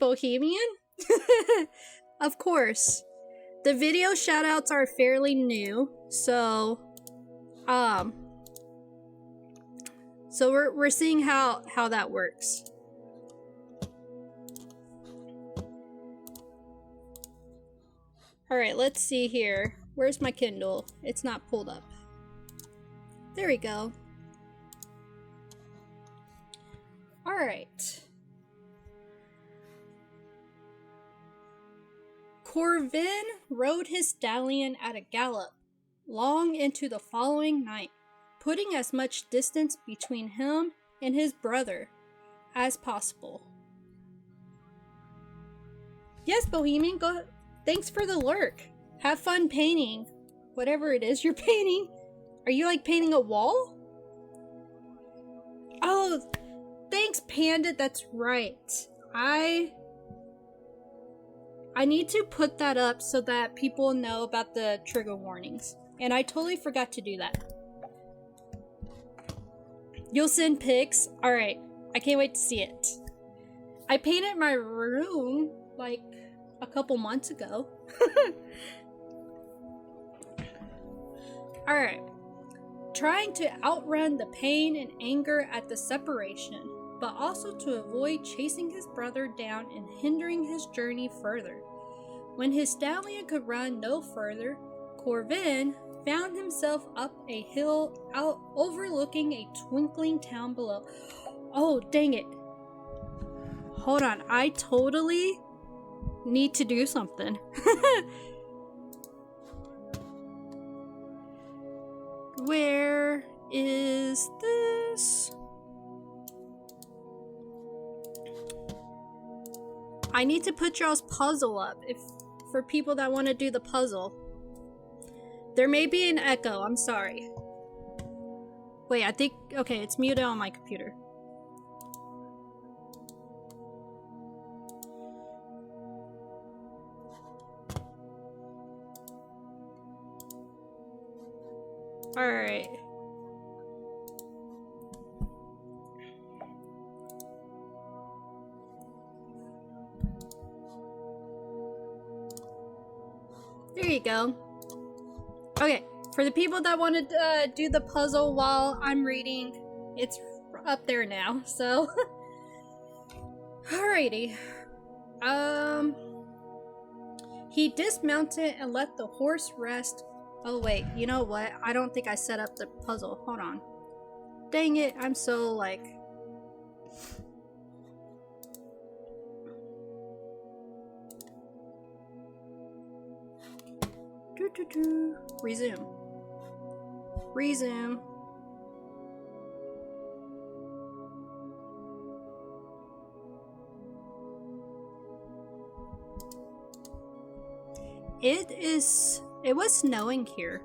Bohemian? Of course. The video shoutouts are fairly new, so we're seeing how that works. All right, let's see here. Where's my Kindle? It's not pulled up. There we go. All right. Corvin rode his stallion at a gallop long into the following night, putting as much distance between him and his brother as possible. Yes, Bohemian, go. Thanks for the lurk. Have fun painting whatever it is you're painting. Are you like painting a wall? Oh, thanks, Panda. That's right. I need to put that up so that people know about the trigger warnings. And I totally forgot to do that. You'll send pics? Alright. I can't wait to see it. I painted my room like a couple months ago. Alright. Trying to outrun the pain and anger at the separation, but also to avoid chasing his brother down and hindering his journey further. When his stallion could run no further, Corvin found himself up a hill out overlooking a twinkling town below. Oh, dang it. Hold on, I totally need to do something. Where is this? I need to put y'all's puzzle up for people that want to do the puzzle. There may be an echo, I'm sorry. Wait, I think, okay, it's muted on my computer. Alright. There you go. Okay, for the people that want to do the puzzle while I'm reading, it's up there now, so. Alrighty. He dismounted and let the horse rest. Oh wait, you know what? I don't think I set up the puzzle. Hold on. Dang it, I'm so like... Resume. Resume. It was snowing here.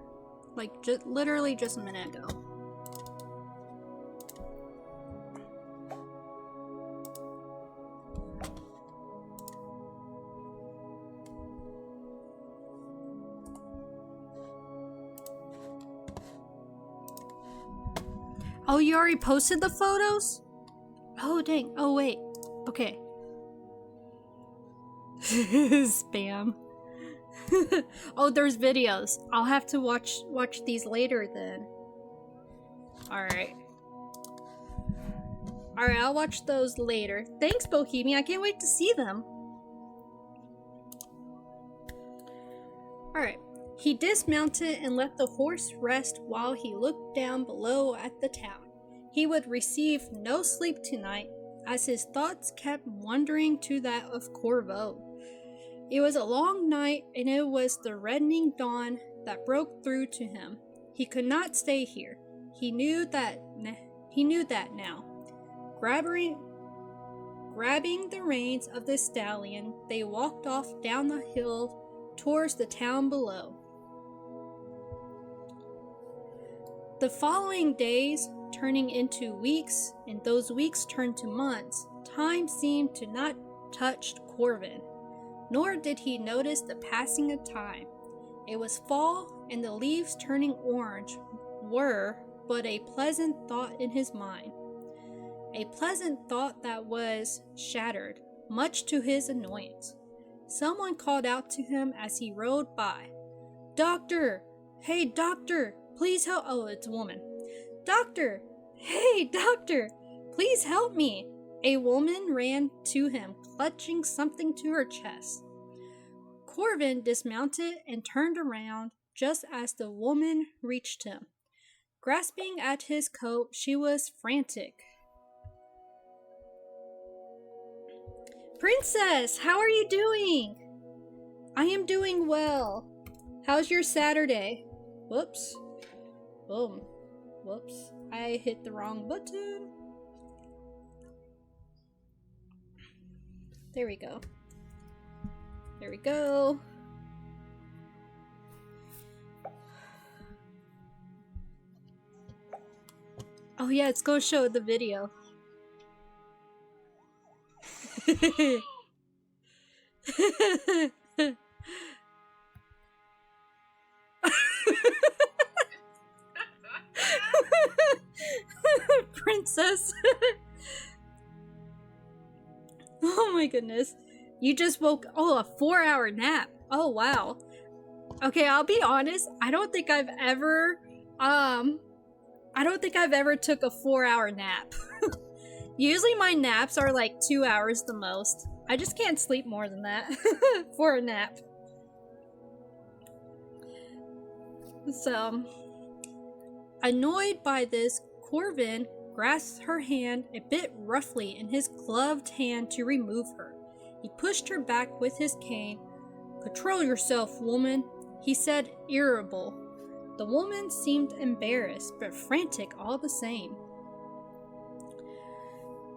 Like, literally just a minute ago. Oh, you already posted the photos? Oh, dang. Oh, wait. Okay. Spam. Oh, there's videos. I'll have to watch these later then. Alright. Alright, I'll watch those later. Thanks, Bohemian. I can't wait to see them. Alright. He dismounted and let the horse rest while he looked down below at the town. He would receive no sleep tonight, as his thoughts kept wandering to that of Corvo. It was a long night, and it was the reddening dawn that broke through to him. He could not stay here. He knew that now. Grabbing the reins of the stallion, they walked off down the hill towards the town below. The following days, turning into weeks, and those weeks turned to months, time seemed to not touch Corvin. Nor did he notice the passing of time. It was fall, and the leaves turning orange were but a pleasant thought in his mind. A pleasant thought that was shattered much to his annoyance. Someone called out to him as he rode by, "Doctor! Hey, doctor! Please help." Oh, it's a woman. "Doctor! Hey, doctor! Please help me!" A woman ran to him, clutching something to her chest. Corvin dismounted and turned around just as the woman reached him. Grasping at his coat, she was frantic. "Princess, how are you doing?" "I am doing well. How's your Saturday?" Whoops. Boom. Whoops. I hit the wrong button. There we go. There we go. Oh yeah, it's gonna show the video. Princess. Oh my goodness. You just woke. Oh, a 4-hour nap. Oh wow. Okay, I'll be honest. I don't think I've ever took a 4-hour nap. Usually my naps are like 2 hours the most. I just can't sleep more than that for a nap. So, annoyed by this, Corvin grasped her hand a bit roughly in his gloved hand to remove her. He pushed her back with his cane. "Control yourself, woman," he said, irritable. The woman seemed embarrassed, but frantic all the same.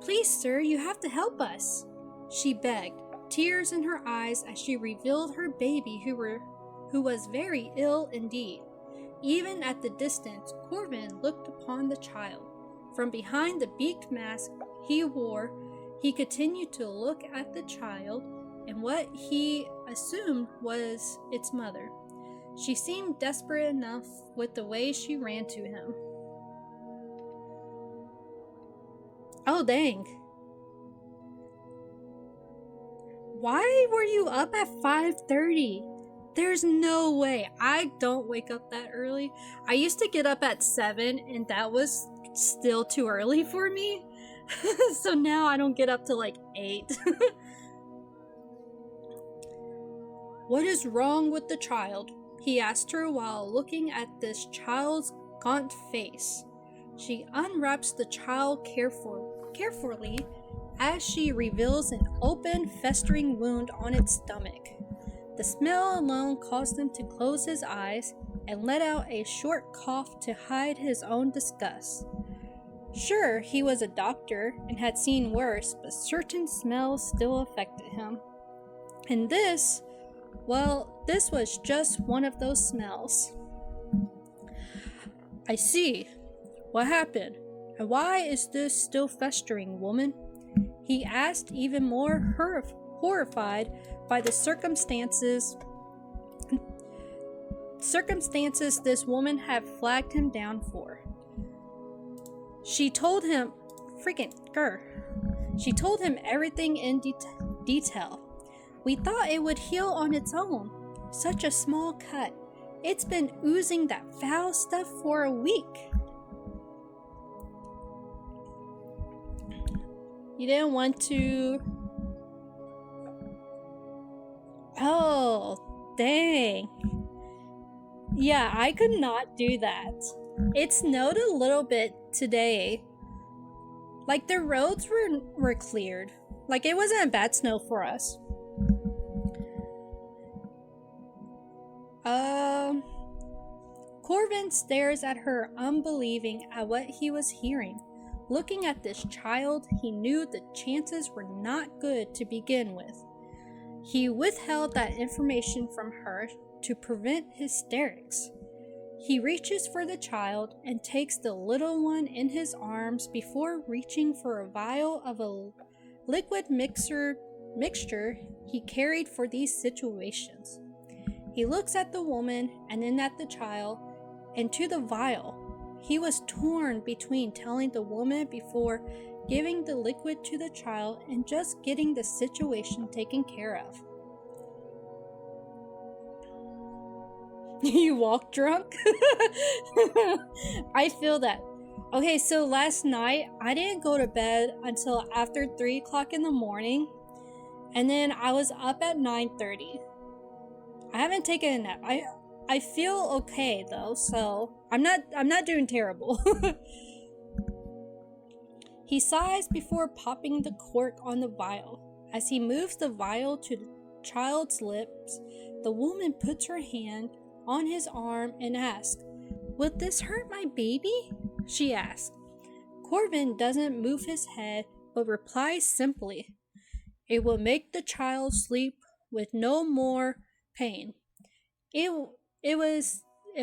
"Please, sir, you have to help us," she begged, tears in her eyes as she revealed her baby who was very ill indeed. Even at the distance, Corvin looked upon the child. From behind the beaked mask he wore, he continued to look at the child and what he assumed was its mother. She seemed desperate enough with the way she ran to him. Oh, dang. Why were you up at 5:30? There's no way. I don't wake up that early. I used to get up at 7 and that was still too early for me. So now I don't get up till like 8. "What is wrong with the child?" he asked her while looking at this child's gaunt face. She unwraps the child carefully as she reveals an open, festering wound on its stomach. The smell alone caused him to close his eyes and let out a short cough to hide his own disgust. Sure, he was a doctor and had seen worse, but certain smells still affected him. And this was just one of those smells. "I see. What happened? And why is this still festering, woman?" he asked, even more horrified by the circumstances this woman had flagged him down for. She told him everything in detail. "We thought it would heal on its own. Such a small cut. It's been oozing that foul stuff for a week." You didn't want to... Oh, dang. Yeah, I could not do that. It snowed a little bit today. Like, the roads were cleared. Like, it wasn't a bad snow for us. Corvin stares at her, unbelieving at what he was hearing. Looking at this child, he knew the chances were not good to begin with. He withheld that information from her to prevent hysterics. He reaches for the child and takes the little one in his arms before reaching for a vial of a liquid mixture he carried for these situations. He looks at the woman and then at the child and to the vial. He was torn between telling the woman before giving the liquid to the child and just getting the situation taken care of. You walk drunk? I feel that. Okay, so last night I didn't go to bed until after 3 o'clock in the morning, and then I was up at 9:30. I haven't taken a nap. I feel okay though, so I'm not doing terrible. He sighs before popping the cork on the vial. As he moves the vial to the child's lips, the woman puts her hand on his arm and asks, "Will this hurt my baby?" she asks. Corbin doesn't move his head, but replies simply, "It will make the child sleep with no more pain." It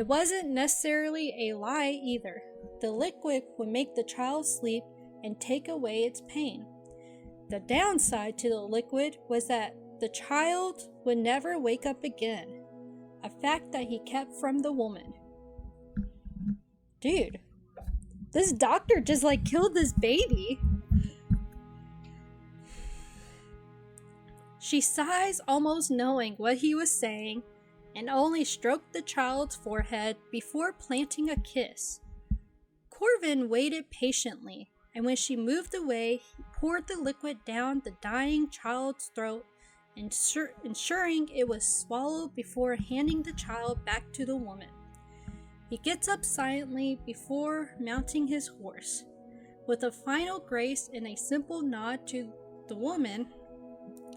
wasn't necessarily a lie either. The liquid would make the child sleep and take away its pain. The downside to the liquid was that the child would never wake up again, a fact that he kept from the woman. Dude, this doctor just killed this baby. She sighs, almost knowing what he was saying, and only stroked the child's forehead before planting a kiss. Corbin waited patiently, and when she moved away, he poured the liquid down the dying child's throat, ensuring it was swallowed before handing the child back to the woman. He gets up silently before mounting his horse. With a final grace and a simple nod to the woman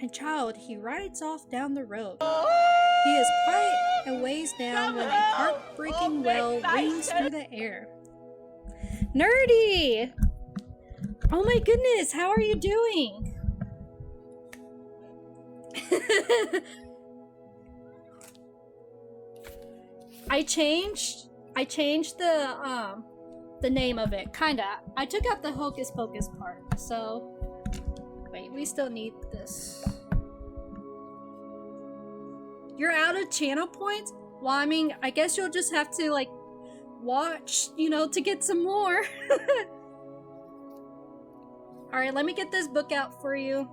and child, he rides off down the road. He is quiet and ways down when a heartbreaking wail rings through the air. Nerdy! Oh my goodness, how are you doing? I changed the name of it, kinda. I took out the hocus pocus part, so wait, we still need this. You're out of channel points? Well, I mean, I guess you'll just have to watch, to get some more. Alright, let me get this book out for you.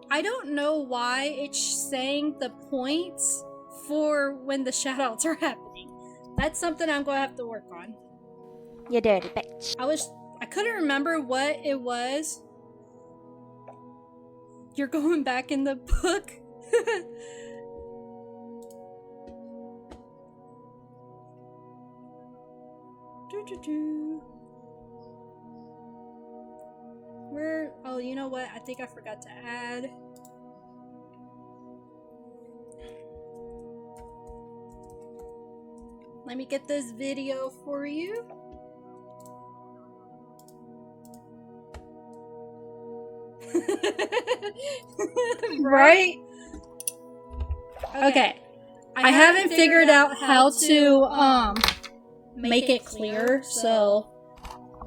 I don't know why it's saying the points for when the shoutouts are happening. That's something I'm going to have to work on. You dirty bitch. I couldn't remember what it was. You're going back in the book? Oh, you know what? I think I forgot to add. Let me get this video for you. Right? Okay. I haven't figured out how to make it clear, so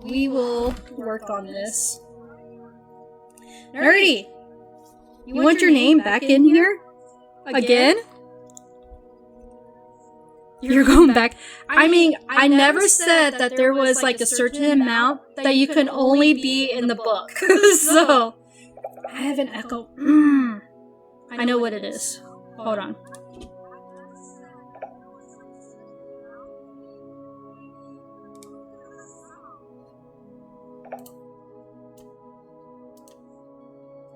we will work on this. Nerdy! You want your name back in here? Again? You're going back. I mean, I never said that there was a certain amount that you can only be in the book. So, I have an echo. I know what it is. Hold on.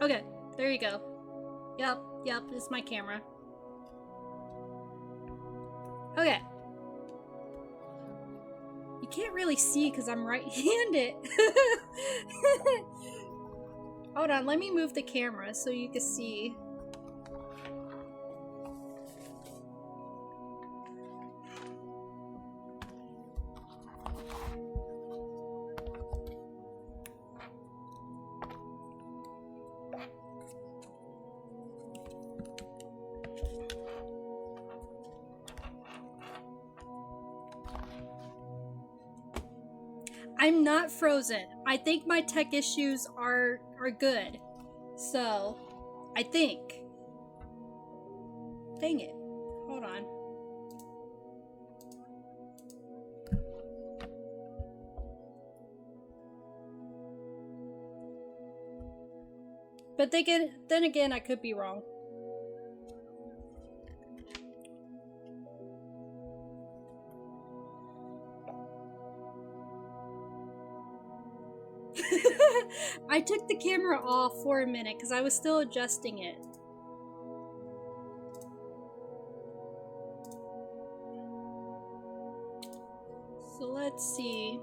Okay, there you go. Yep, it's my camera. Okay. You can't really see because I'm right-handed. Hold on, let me move the camera so you can see. I'm not frozen. I think my tech issues are good. So, I think. Dang it. Hold on. But then again, I could be wrong. I took the camera off for a minute because I was still adjusting it. So let's see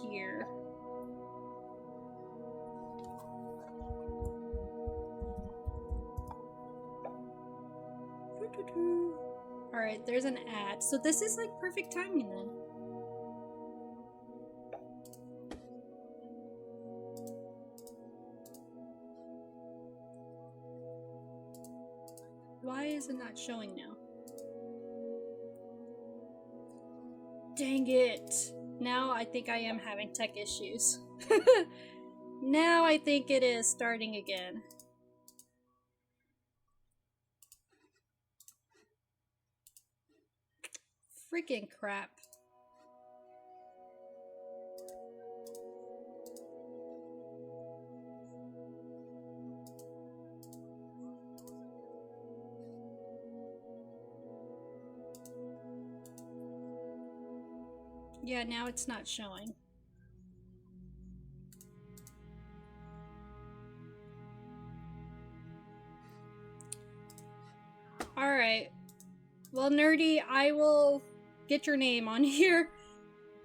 here. Alright, there's an ad. So this is like perfect timing then. Why is it not showing now? Dang it. Now I think I am having tech issues. Now I think it is starting again. Freaking crap. Yeah, now it's not showing. Alright. Well, Nerdy, I will get your name on here.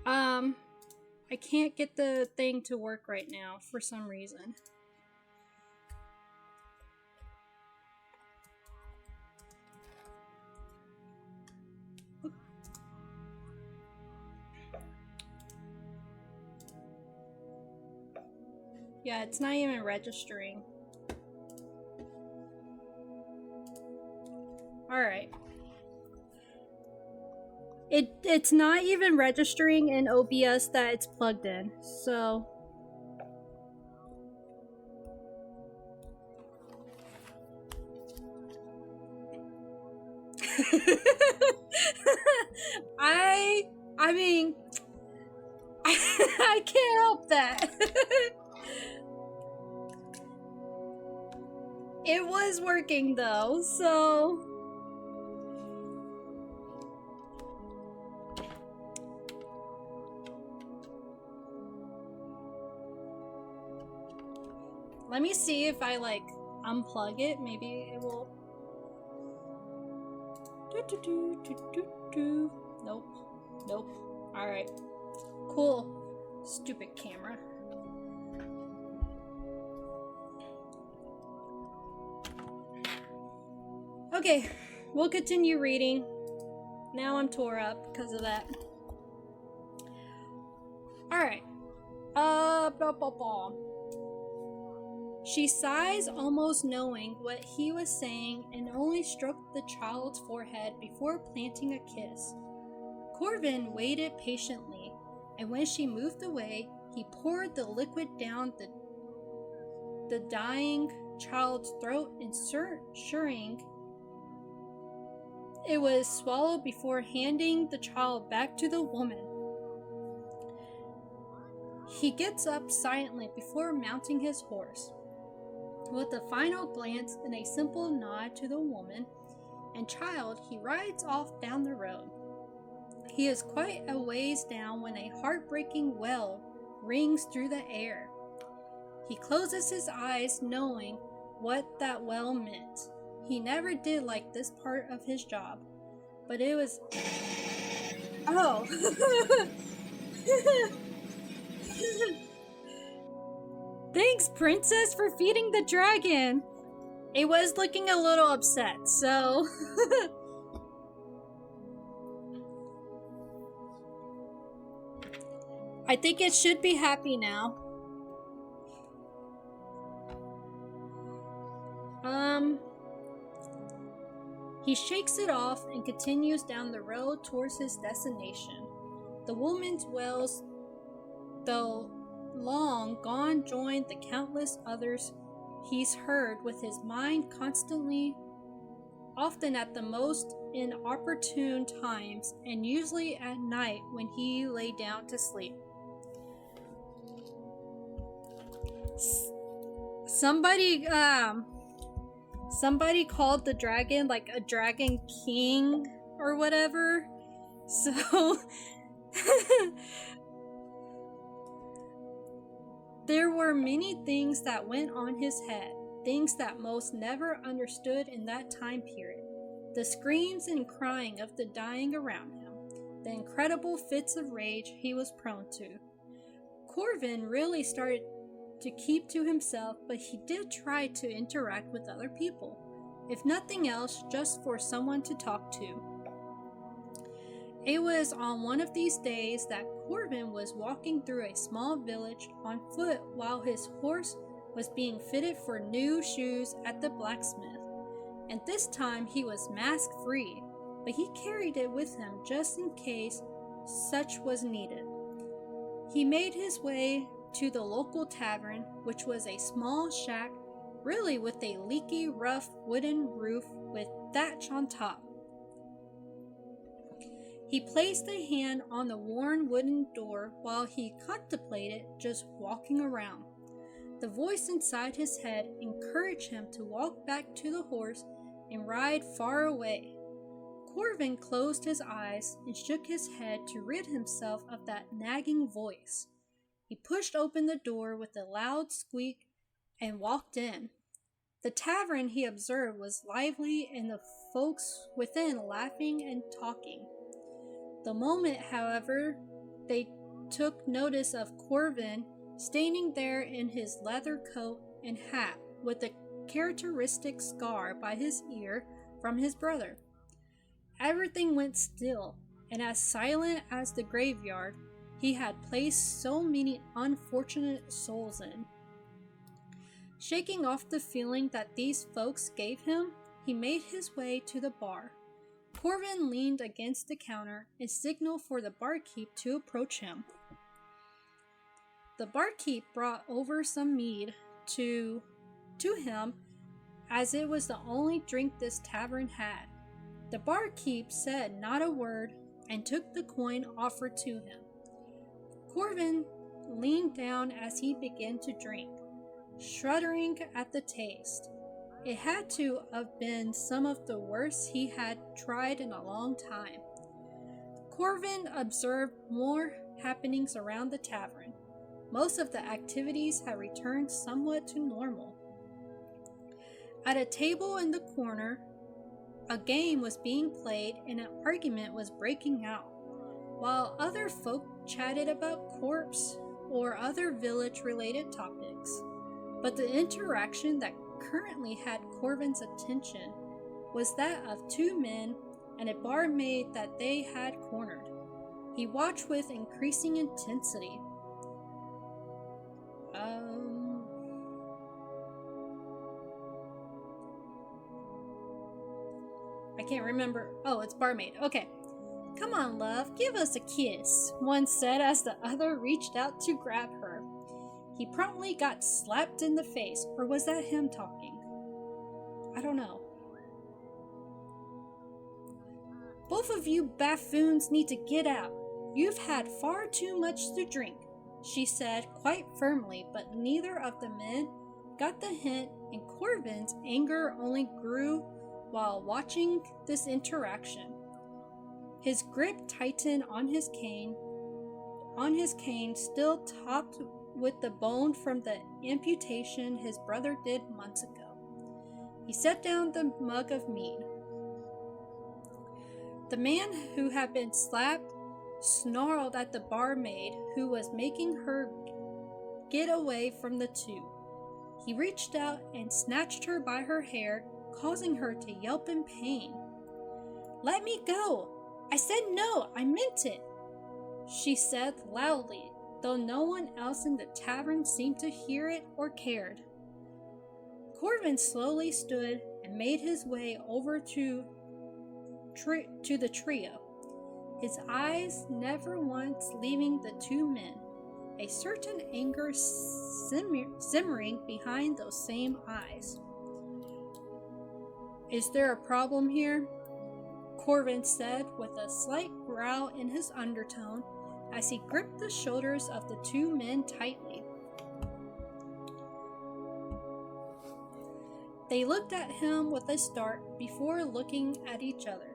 I can't get the thing to work right now for some reason. Yeah, it's not even registering. Alright. It's not even registering in OBS that it's plugged in, so... I mean... I can't help that. It was working though, so... Let me see if I like unplug it. Maybe it will. Nope. Nope. Alright. Cool. Stupid camera. Okay, we'll continue reading. Now I'm tore up because of that. Alright. Blah, blah, blah. She sighs, almost knowing what he was saying, and only stroked the child's forehead before planting a kiss. Corvin waited patiently, and when she moved away, he poured the liquid down the dying child's throat, ensuring it was swallowed before handing the child back to the woman. He gets up silently before mounting his horse. With a final glance and a simple nod to the woman and child, he rides off down the road. He is quite a ways down when a heartbreaking wail rings through the air. He closes his eyes, knowing what that wail meant. He never did like this part of his job, but it was... Oh! Thanks, Princess, for feeding the dragon! It was looking a little upset, so... I think it should be happy now. He shakes it off and continues down the road towards his destination. The woman's wails, though long gone, joined the countless others he's heard with his mind constantly, often at the most inopportune times, and usually at night when he lay down to sleep. Somebody called the dragon like a dragon king or whatever. So there were many things that went on his head, things that most never understood in that time period. The screams and crying of the dying around him, the incredible fits of rage he was prone to. Corvin really started to keep to himself, but he did try to interact with other people, if nothing else, just for someone to talk to. It was on one of these days that Corvin was walking through a small village on foot while his horse was being fitted for new shoes at the blacksmith. And this time he was mask-free, but he carried it with him just in case such was needed. He made his way to the local tavern, which was a small shack, really with a leaky, rough wooden roof with thatch on top. He placed a hand on the worn wooden door while he contemplated just walking around. The voice inside his head encouraged him to walk back to the horse and ride far away. Corvin closed his eyes and shook his head to rid himself of that nagging voice. He pushed open the door with a loud squeak and walked in. The tavern, he observed, was lively and the folks within laughing and talking. The moment, however, they took notice of Corvin standing there in his leather coat and hat with a characteristic scar by his ear from his brother. Everything went still, and as silent as the graveyard he had placed so many unfortunate souls in. Shaking off the feeling that these folks gave him, he made his way to the bar. Corvin leaned against the counter and signaled for the barkeep to approach him. The barkeep brought over some mead to him, as it was the only drink this tavern had. The barkeep said not a word and took the coin offered to him. Corvin leaned down as he began to drink, shuddering at the taste. It had to have been some of the worst he had tried in a long time. Corvin observed more happenings around the tavern. Most of the activities had returned somewhat to normal. At a table in the corner, a game was being played and an argument was breaking out, while other folk chatted about corpse or other village-related topics. But the interaction that currently had Corvin's attention was that of two men and a barmaid that they had cornered. He watched with increasing intensity. I can't remember. Oh, it's barmaid. Okay. Come on, love, give us a kiss, one said as the other reached out to grab her. He promptly got slapped in the face, or was that him talking? I don't know. Both of you buffoons need to get out. You've had far too much to drink, she said quite firmly, but neither of the men got the hint, and Corvin's anger only grew while watching this interaction. His grip tightened on his cane still topped with the bone from the amputation his brother did months ago. He set down the mug of mead. The man who had been slapped snarled at the barmaid who was making her get away from the two. He reached out and snatched her by her hair, causing her to yelp in pain. "Let me go! I said no, I meant it," she said loudly, though no one else in the tavern seemed to hear it or cared. Corvin slowly stood and made his way over to the trio, his eyes never once leaving the two men. a certain anger simmering behind those same eyes. "Is there a problem here?" Corvin said with a slight growl in his undertone as he gripped the shoulders of the two men tightly. They looked at him with a start before looking at each other,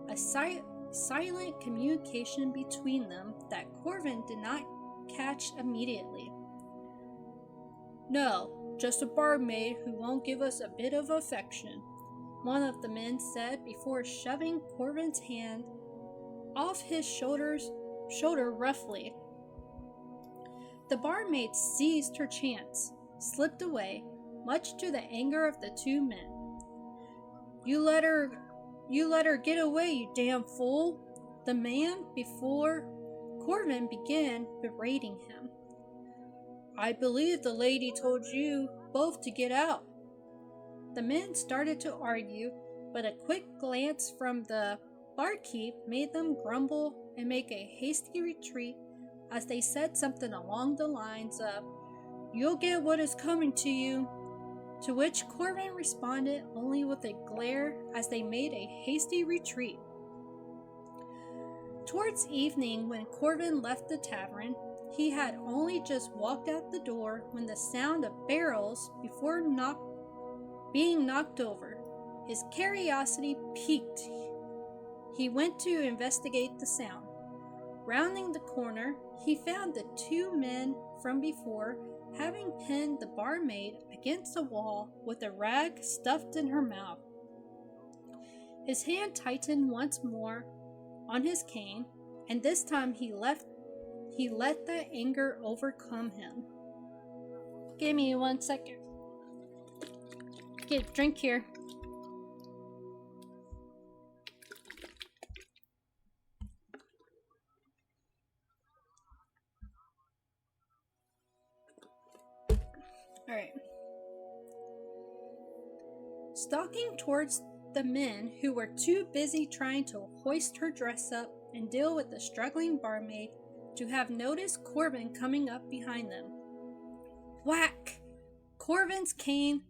a silent communication between them that Corvin did not catch immediately. "No, just a barmaid who won't give us a bit of affection," one of the men said before shoving Corvin's hand off his shoulder roughly. The barmaid seized her chance, slipped away, much to the anger of the two men. You let her get away, you damn fool," the man before Corvin began berating him. "I believe the lady told you both to get out." The men started to argue, but a quick glance from the barkeep made them grumble and make a hasty retreat as they said something along the lines of, "You'll get what is coming to you," to which Corvin responded only with a glare as they made a hasty retreat. Towards evening, when Corvin left the tavern, he had only just walked out the door when the sound of barrels before being knocked over. His curiosity piqued. He went to investigate the sound. Rounding the corner, he found the two men from before having pinned the barmaid against a wall with a rag stuffed in her mouth. His hand tightened once more on his cane, and this time he let the anger overcome him. "Give me 1 second. Get a drink here." Alright. Stalking towards the men who were too busy trying to hoist her dress up and deal with the struggling barmaid to have noticed Corvin coming up behind them. Whack! Corvin's cane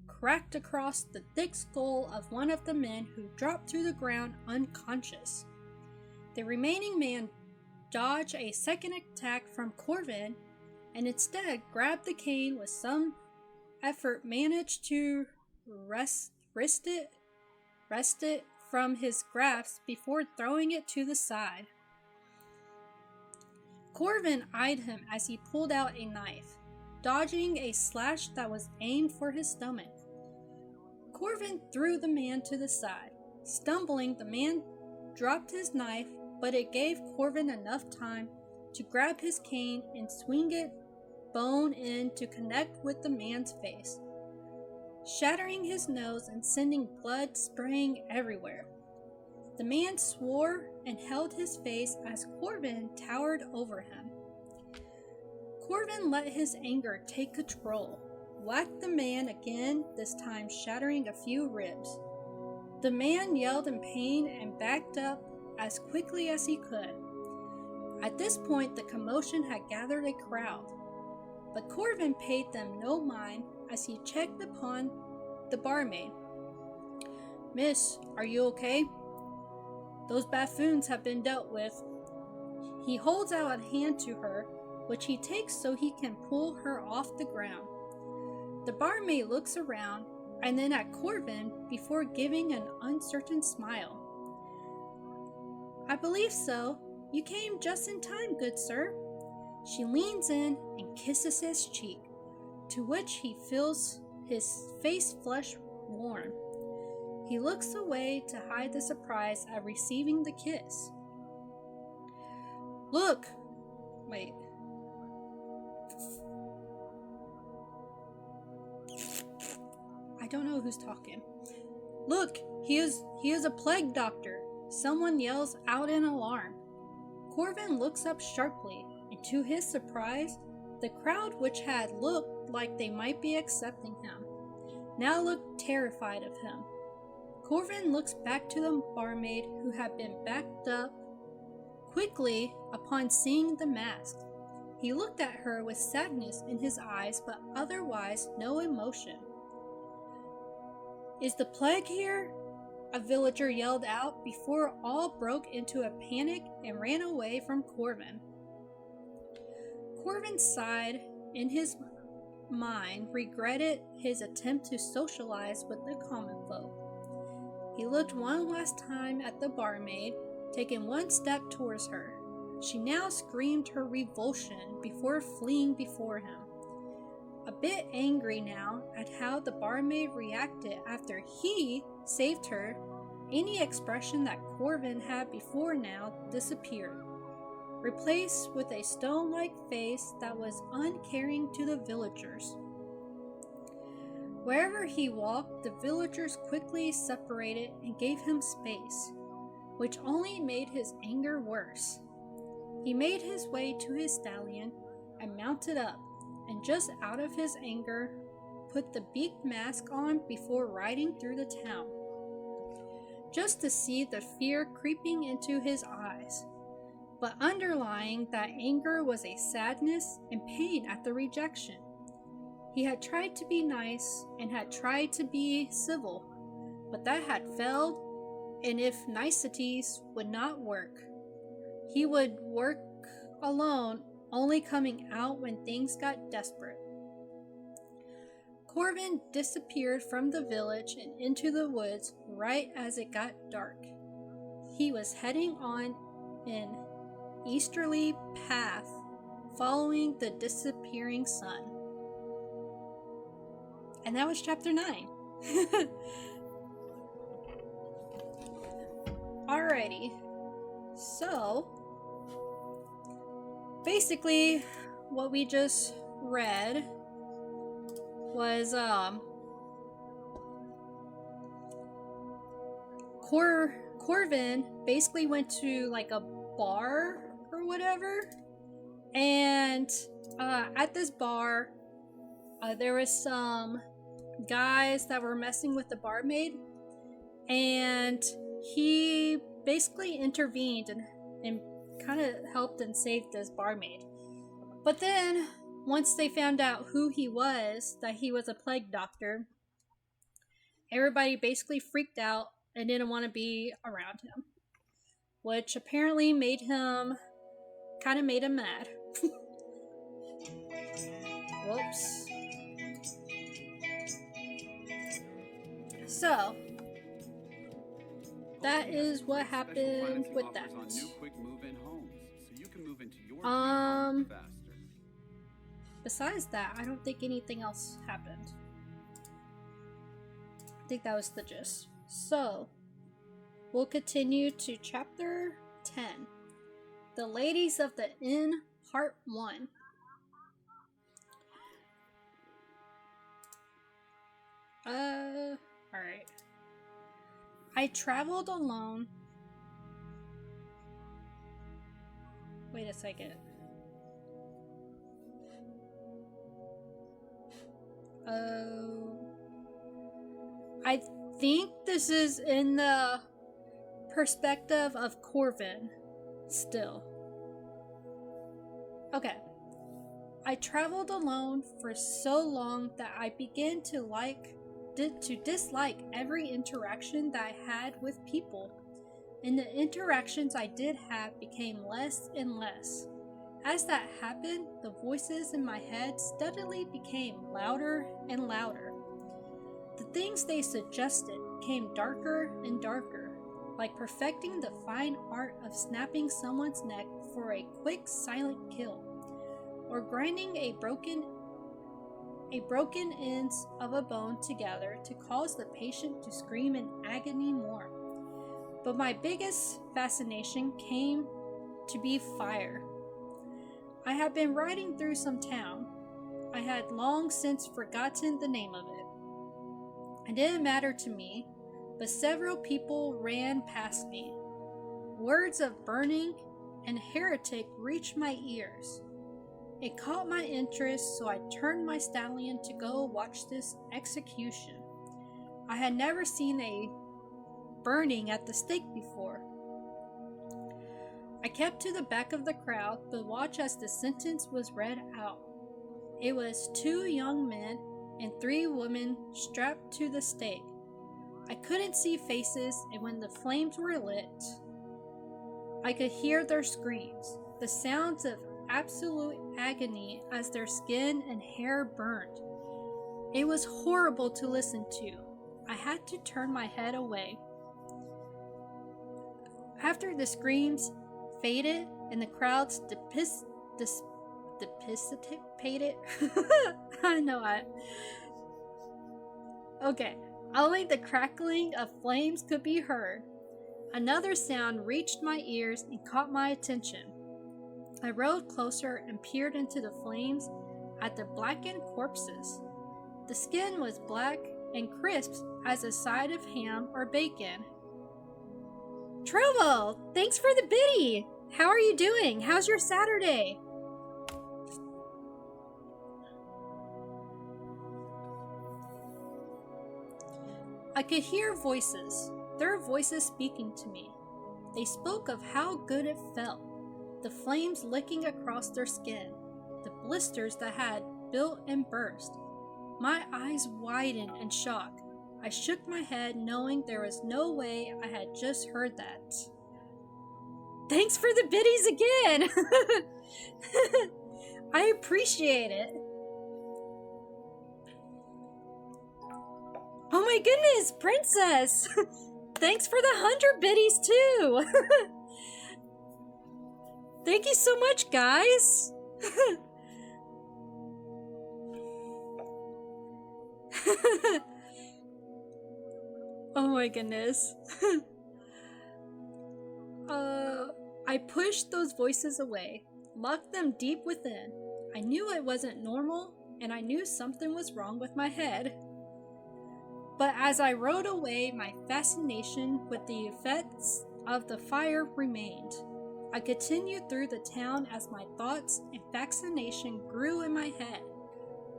cracked across the thick skull of one of the men who dropped to the ground unconscious. The remaining man dodged a second attack from Corvin and instead grabbed the cane with some effort, managed to wrest it from his grasp before throwing it to the side. Corvin eyed him as he pulled out a knife, dodging a slash that was aimed for his stomach. Corvin threw the man to the side. Stumbling, the man dropped his knife, but it gave Corvin enough time to grab his cane and swing it bone in to connect with the man's face, shattering his nose and sending blood spraying everywhere. The man swore and held his face as Corvin towered over him. Corvin let his anger take control, whacked the man again, this time shattering a few ribs. The man yelled in pain and backed up as quickly as he could. At this point, the commotion had gathered a crowd, but Corvin paid them no mind as he checked upon the barmaid. "Miss, are you okay? Those buffoons have been dealt with." He holds out a hand to her, which he takes so he can pull her off the ground. The barmaid looks around and then at Corvin before giving an uncertain smile. "I believe so. You came just in time, good sir." She leans in and kisses his cheek, to which he feels his face flush warm. He looks away to hide the surprise at receiving the kiss. Wait. I don't know who's talking. "Look, he is a plague doctor," someone yells out in alarm. Corvin looks up sharply, and to his surprise, the crowd, which had looked like they might be accepting him, now looked terrified of him. Corvin looks back to the barmaid, who had been backed up quickly upon seeing the mask. He looked at her with sadness in his eyes, but otherwise no emotion. "Is the plague here?" a villager yelled out before all broke into a panic and ran away from Corvin. Corvin sighed in his mind, regretted his attempt to socialize with the common folk. He looked one last time at the barmaid, taking one step towards her. She now screamed her revulsion before fleeing before him. A bit angry now at how the barmaid reacted after he saved her, any expression that Corvin had before now disappeared, replaced with a stone-like face that was uncaring to the villagers. Wherever he walked, the villagers quickly separated and gave him space, which only made his anger worse. He made his way to his stallion and mounted up, and just out of his anger, put the beaked mask on before riding through the town, just to see the fear creeping into his eyes. But underlying that anger was a sadness and pain at the rejection. He had tried to be nice and had tried to be civil, but that had failed, and if niceties would not work, he would work alone, only coming out when things got desperate. Corvin disappeared from the village and into the woods right as it got dark. He was heading on an easterly path, following the disappearing sun. And that was chapter 9. Alrighty. So, basically, what we just read was, Corvin basically went to like a bar or whatever, and at this bar, there was some guys that were messing with the barmaid, and he basically intervened and kind of helped and saved this barmaid. But then, once they found out who he was, that he was a plague doctor, everybody basically freaked out and didn't want to be around him, which apparently made him mad. Whoops. So, that is what happened with that. Besides that, I don't think anything else happened. I think that was the gist. So, we'll continue to chapter 10. The Ladies of the Inn, Part 1. Alright. I traveled alone. Wait a second. I think this is in the perspective of Corvin still. Okay. I traveled alone for so long that I began to dislike every interaction that I had with people, and the interactions I did have became less and less. As that happened, the voices in my head steadily became louder and louder. The things they suggested came darker and darker, like perfecting the fine art of snapping someone's neck for a quick silent kill, or grinding a broken ends of a bone together to cause the patient to scream in agony more. But my biggest fascination came to be fire. I had been riding through some town. I had long since forgotten the name of it. It didn't matter to me, but several people ran past me. Words of burning and heretic reached my ears. It caught my interest, so I turned my stallion to go watch this execution. I had never seen a burning at the stake before. I kept to the back of the crowd, but watched as the sentence was read out. It was 2 young men and 3 women strapped to the stake. I couldn't see faces, and when the flames were lit, I could hear their screams, the sounds of absolute agony as their skin and hair burned. It was horrible to listen to. I had to turn my head away. After the screams faded and the crowds dissipated, only the crackling of flames could be heard. Another sound reached my ears and caught my attention. I rode closer and peered into the flames at the blackened corpses. The skin was black and crisp as a side of ham or bacon. Trovo, thanks for the biddy! How are you doing? How's your Saturday? I could hear voices, their voices speaking to me. They spoke of how good it felt, the flames licking across their skin, the blisters that had built and burst. My eyes widened in shock. I shook my head, knowing there was no way I had just heard that. Thanks for the biddies again! I appreciate it. Oh my goodness, Princess! Thanks for the 100 biddies too! Thank you so much, guys! Oh my goodness. I pushed those voices away, locked them deep within. I knew it wasn't normal, and I knew something was wrong with my head. But as I rode away, my fascination with the effects of the fire remained. I continued through the town as my thoughts and fascination grew in my head.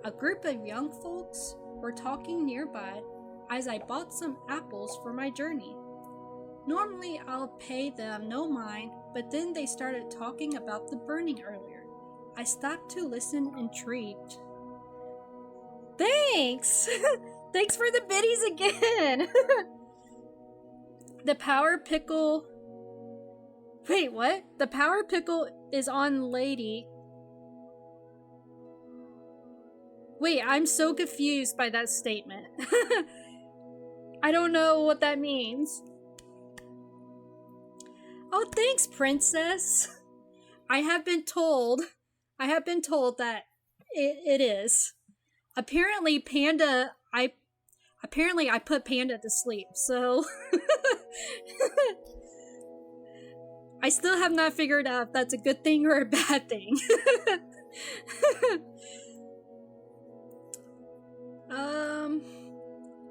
A group of young folks were talking nearby as I bought some apples for my journey. Normally I'll pay them no mind, but then they started talking about the burning earlier. I stopped to listen, intrigued. Thanks! Thanks for the biddies again! The power pickle... Wait, what? The power pickle is on Lady. Wait, I'm so confused by that statement. I don't know what that means. Oh, thanks, Princess. I have been told that it is. Apparently I put Panda to sleep, so I still have not figured out if that's a good thing or a bad thing.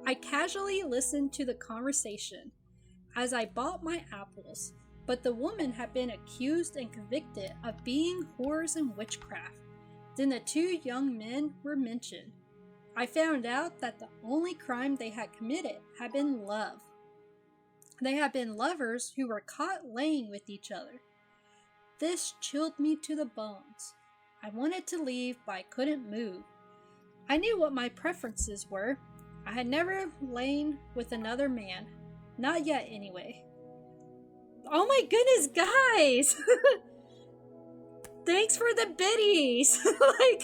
I casually listened to the conversation as I bought my apples, but the woman had been accused and convicted of being whores and witchcraft. Then the 2 young men were mentioned. I found out that the only crime they had committed had been love. They had been lovers who were caught laying with each other. This chilled me to the bones. I wanted to leave, but I couldn't move. I knew what my preferences were. I had never lain with another man. Not yet, anyway. Oh my goodness, guys! Thanks for the biddies! Like,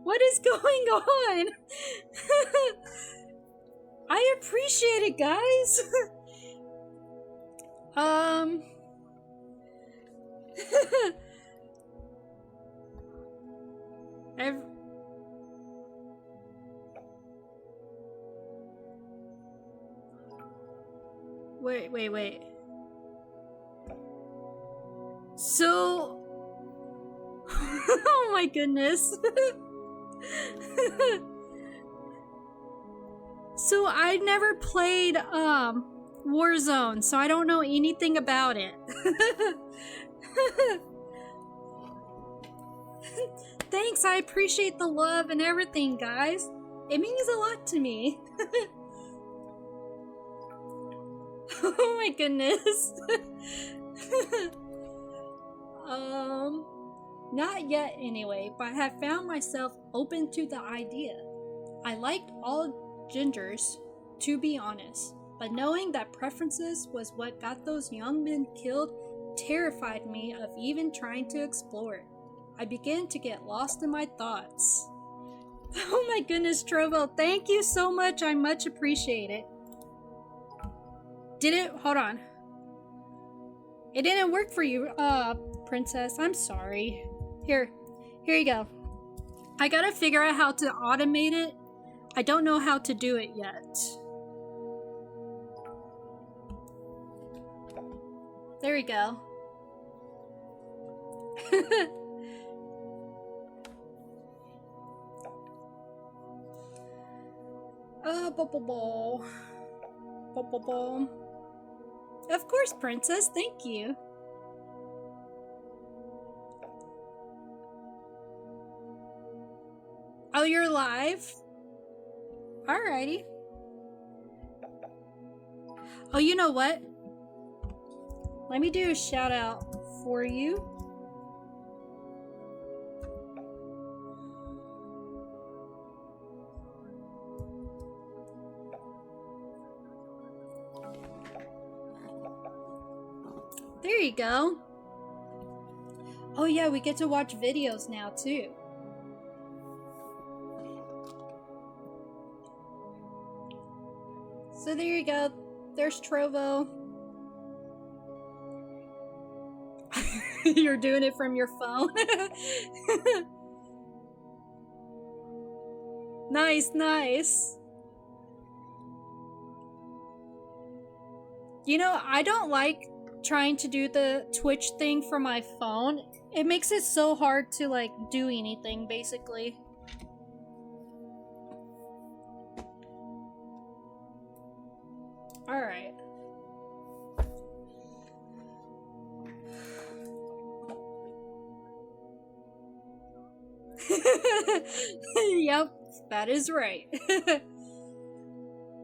what is going on? I appreciate it, guys! Wait. So... oh my goodness. So I never played Warzone, so I don't know anything about it. Thanks, I appreciate the love and everything, guys. It means a lot to me. Oh my goodness. Not yet anyway, but I have found myself open to the idea. I liked all gingers, to be honest, but knowing that preferences was what got those young men killed terrified me of even trying to explore it. I began to get lost in my thoughts. Oh my goodness, Trovo, thank you so much. I much appreciate it. Hold on. It didn't work for you, Princess. I'm sorry. Here you go. I gotta figure out how to automate it. I don't know how to do it yet. There we go. Of course, Princess. Thank you. Oh, you're live? Alrighty. Oh, you know what? Let me do a shout out for you. There you go. Oh yeah, we get to watch videos now too. So there you go. There's Trovo. You're doing it from your phone. Nice, nice. You know, I don't like trying to do the Twitch thing from my phone. It makes it so hard to like do anything basically. All right. Yep, that is right.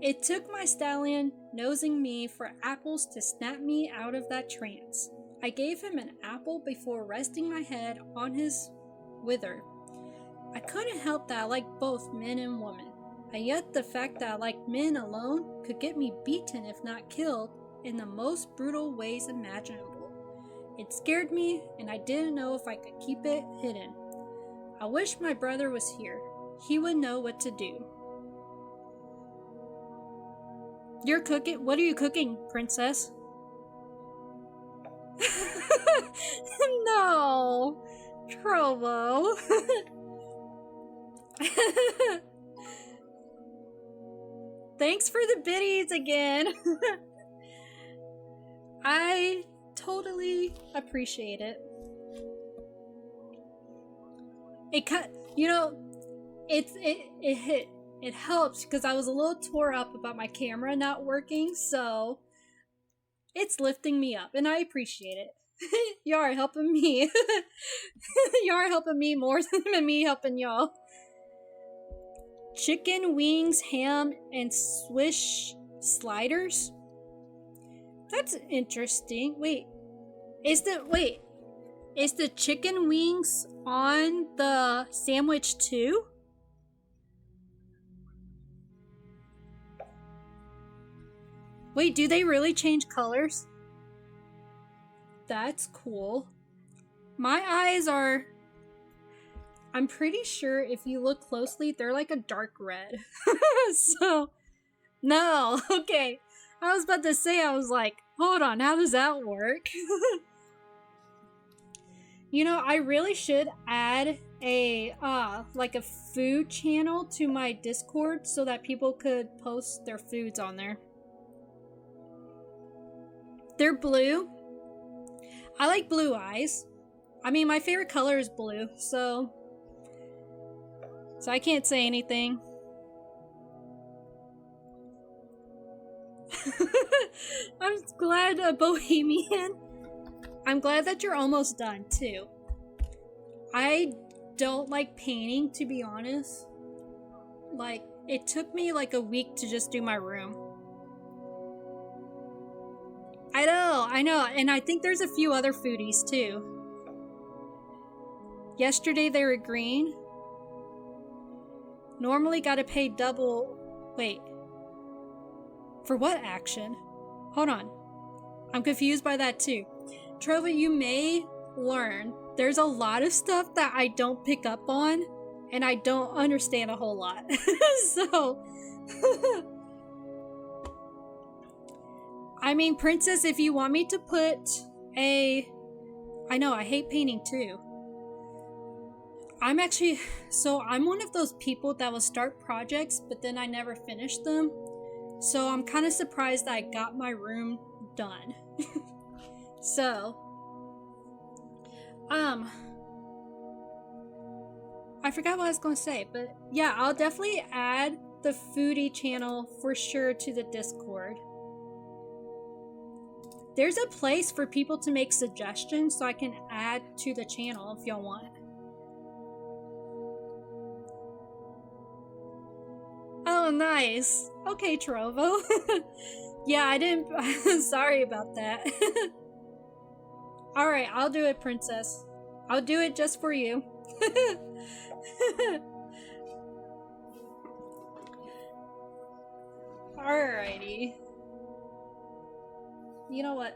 It took my stallion nosing me for apples to snap me out of that trance. I gave him an apple before resting my head on his wither. I couldn't help that I liked both men and women, and yet the fact that I liked men alone could get me beaten if not killed in the most brutal ways imaginable. It scared me, and I didn't know if I could keep it hidden. I wish my brother was here. He would know what to do. You're cooking? What are you cooking, Princess? No, Trovo. Thanks for the biddies again. I totally appreciate it. It helps because I was a little tore up about my camera not working, so it's lifting me up, and I appreciate it. Y'all are helping me. Y'all are helping me more than me helping y'all. Chicken wings, ham, and Swiss sliders? That's interesting. Is the chicken wings on the sandwich too? Wait, do they really change colors? That's cool. My eyes are... I'm pretty sure if you look closely, they're like a dark red. So, no, okay. I was about to say, I was like, hold on, how does that work? You know, I really should add a food channel to my Discord so that people could post their foods on there. They're blue. I like blue eyes. I mean, my favorite color is blue, so I can't say anything. I'm glad, Bohemian. I'm glad that you're almost done, too. I don't like painting, to be honest. Like, it took me like a week to just do my room. I know, and I think there's a few other foodies, too. Yesterday they were green. Normally gotta pay double. Wait. For what action? Hold on. I'm confused by that too. Trova, you may learn there's a lot of stuff that I don't pick up on and I don't understand a whole lot. So I mean, Princess, if you want me to put I know, I hate painting too. I'm one of those people that will start projects, but then I never finish them. So I'm kind of surprised that I got my room done. So, I forgot what I was going to say, but yeah, I'll definitely add the foodie channel for sure to the Discord. There's a place for people to make suggestions so I can add to the channel if y'all want. Oh, nice. Okay, Trovo. Yeah, I didn't. Sorry about that. Alright, I'll do it, Princess. I'll do it just for you. Alrighty. You know what?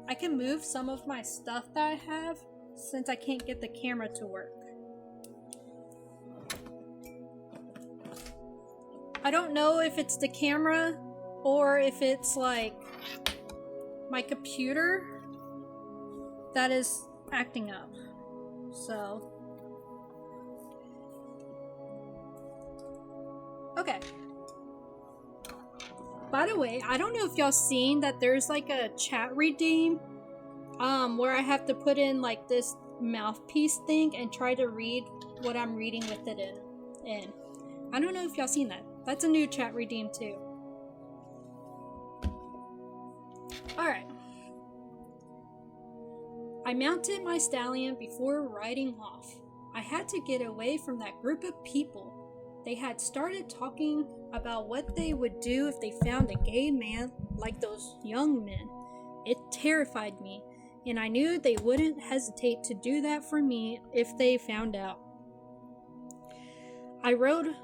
I can move some of my stuff that I have since I can't get the camera to work. I don't know if it's the camera or if it's like my computer that is acting up. So, okay. By the way, I don't know if y'all seen that there's like a chat redeem where I have to put in like this mouthpiece thing and try to read what I'm reading with it in. I don't know if y'all seen that. That's a new chat redeem too. Alright. I mounted my stallion before riding off. I had to get away from that group of people. They had started talking about what they would do if they found a gay man like those young men. It terrified me, and I knew they wouldn't hesitate to do that for me if they found out. I rode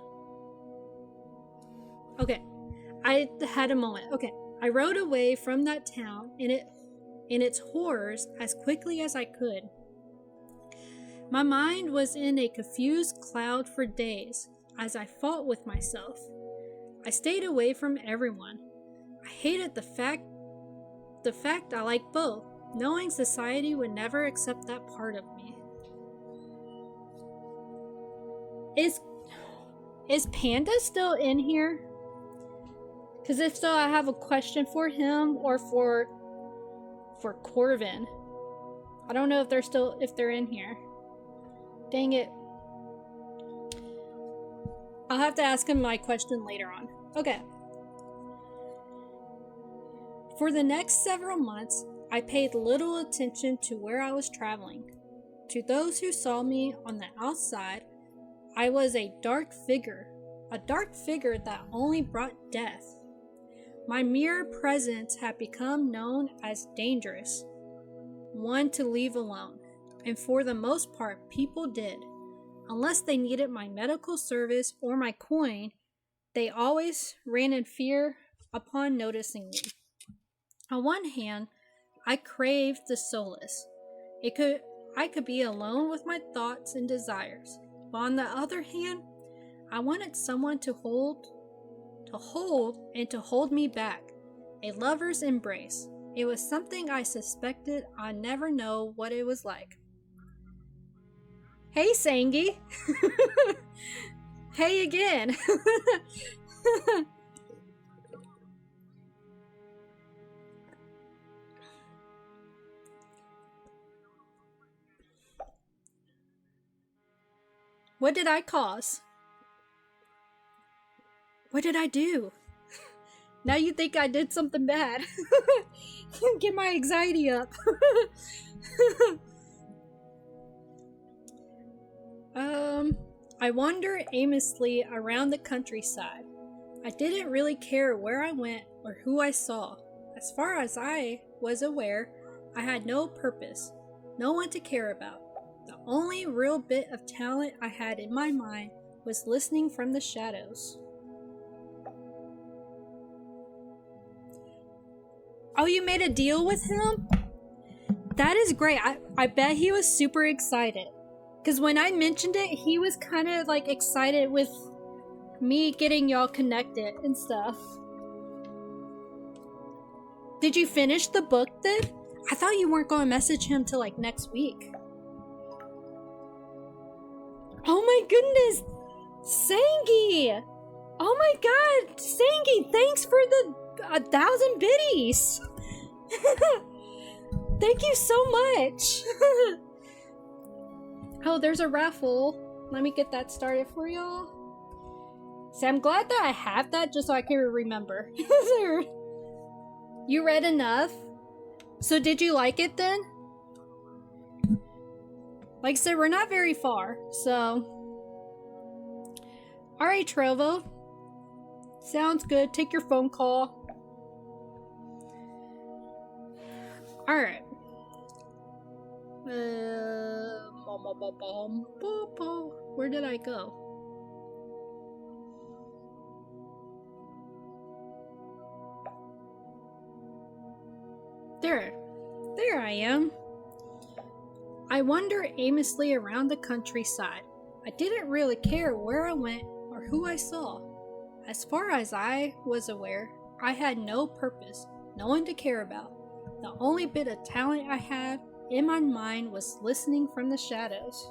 away from that town in its horrors as quickly as I could. My mind was in a confused cloud for days as I fought with myself. I stayed away from everyone. I hated the fact I liked both, knowing society would never accept that part of me. Is Panda still in here? Because if so, I have a question for him or for Corvin. I don't know if they're in here. Dang it. I'll have to ask him my question later on. Okay. For the next several months, I paid little attention to where I was traveling. To those who saw me on the outside, I was a dark figure that only brought death. My mere presence had become known as dangerous, one to leave alone, and for the most part people did. Unless they needed my medical service or my coin, they always ran in fear upon noticing me. On one hand, I craved the solace. I could be alone with my thoughts and desires. But on the other hand, I wanted someone to hold me back. A lover's embrace. It was something I suspected I'd never know what it was like. Hey, Sangi! Hey again! What did I cause? What did I do? Now you think I did something bad. Get my anxiety up. I wandered aimlessly around the countryside. I didn't really care where I went or who I saw. As far as I was aware, I had no purpose, no one to care about. The only real bit of talent I had in my mind was listening from the shadows. Oh, you made a deal with him? That is great. I bet he was super excited. Because when I mentioned it, he was kind of like excited with me getting y'all connected and stuff. Did you finish the book then? I thought you weren't going to message him till like next week. Oh my goodness! Sangi! Oh my god! Sangi, thanks for the 1,000 biddies! Thank you so much! Oh, there's a raffle. Let me get that started for y'all. See, I'm glad that I have that just so I can remember. You read enough? So did you like it then? Like I said, we're not very far, so... Alright, Trovo. Sounds good. Take your phone call. Alright. Where did I go? There I am. I wandered aimlessly around the countryside. I didn't really care where I went or who I saw. As far as I was aware, I had no purpose, no one to care about. The only bit of talent I had in my mind was listening from the shadows.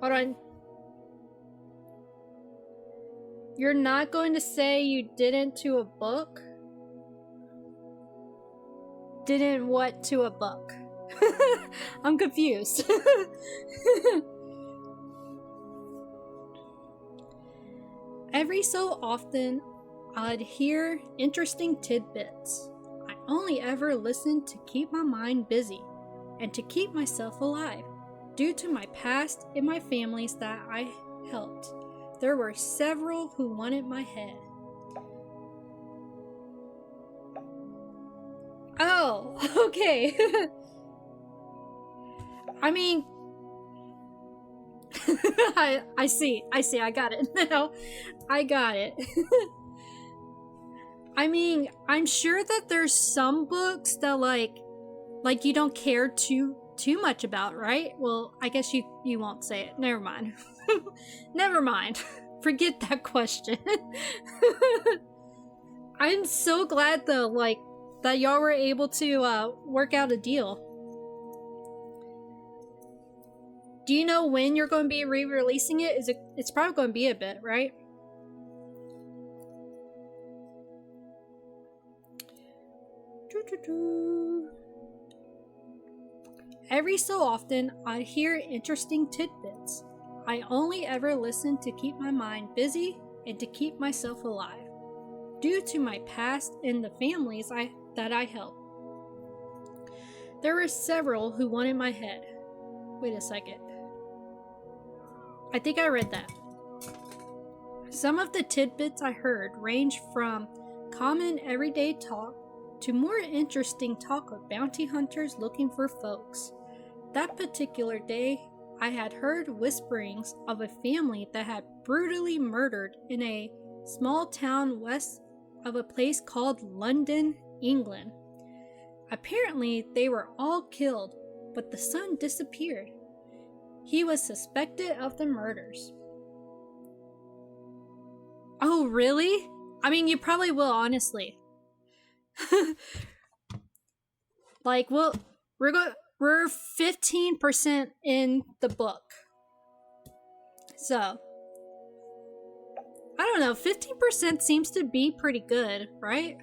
Hold on. You're not going to say you didn't to a book? Didn't what to a book? I'm confused. Every so often, I'd hear interesting tidbits. I only ever listened to keep my mind busy and to keep myself alive. Due to my past and my families that I helped, there were several who wanted my head. Oh, okay. I mean, I see, I got it now. I got it. I mean, I'm sure that there's some books that like you don't care too much about, right? Well, I guess you won't say it. Never mind. Never mind. Forget that question. I'm so glad though, like, that y'all were able to work out a deal. Do you know when you're going to be re-releasing it? It's probably going to be a bit, right? Every so often, I hear interesting tidbits. I only ever listen to keep my mind busy and to keep myself alive, due to my past and the families that I helped. There were several who wanted my head. Wait a second. I think I read that. Some of the tidbits I heard range from common everyday talk to more interesting talk of bounty hunters looking for folks. That particular day, I had heard whisperings of a family that had brutally murdered in a small town west of a place called London, England. Apparently, they were all killed, but the son disappeared. He was suspected of the murders. Oh, really? I mean, you probably will, honestly. Like, we're 15% in the book. So, I don't know, 15% seems to be pretty good, right?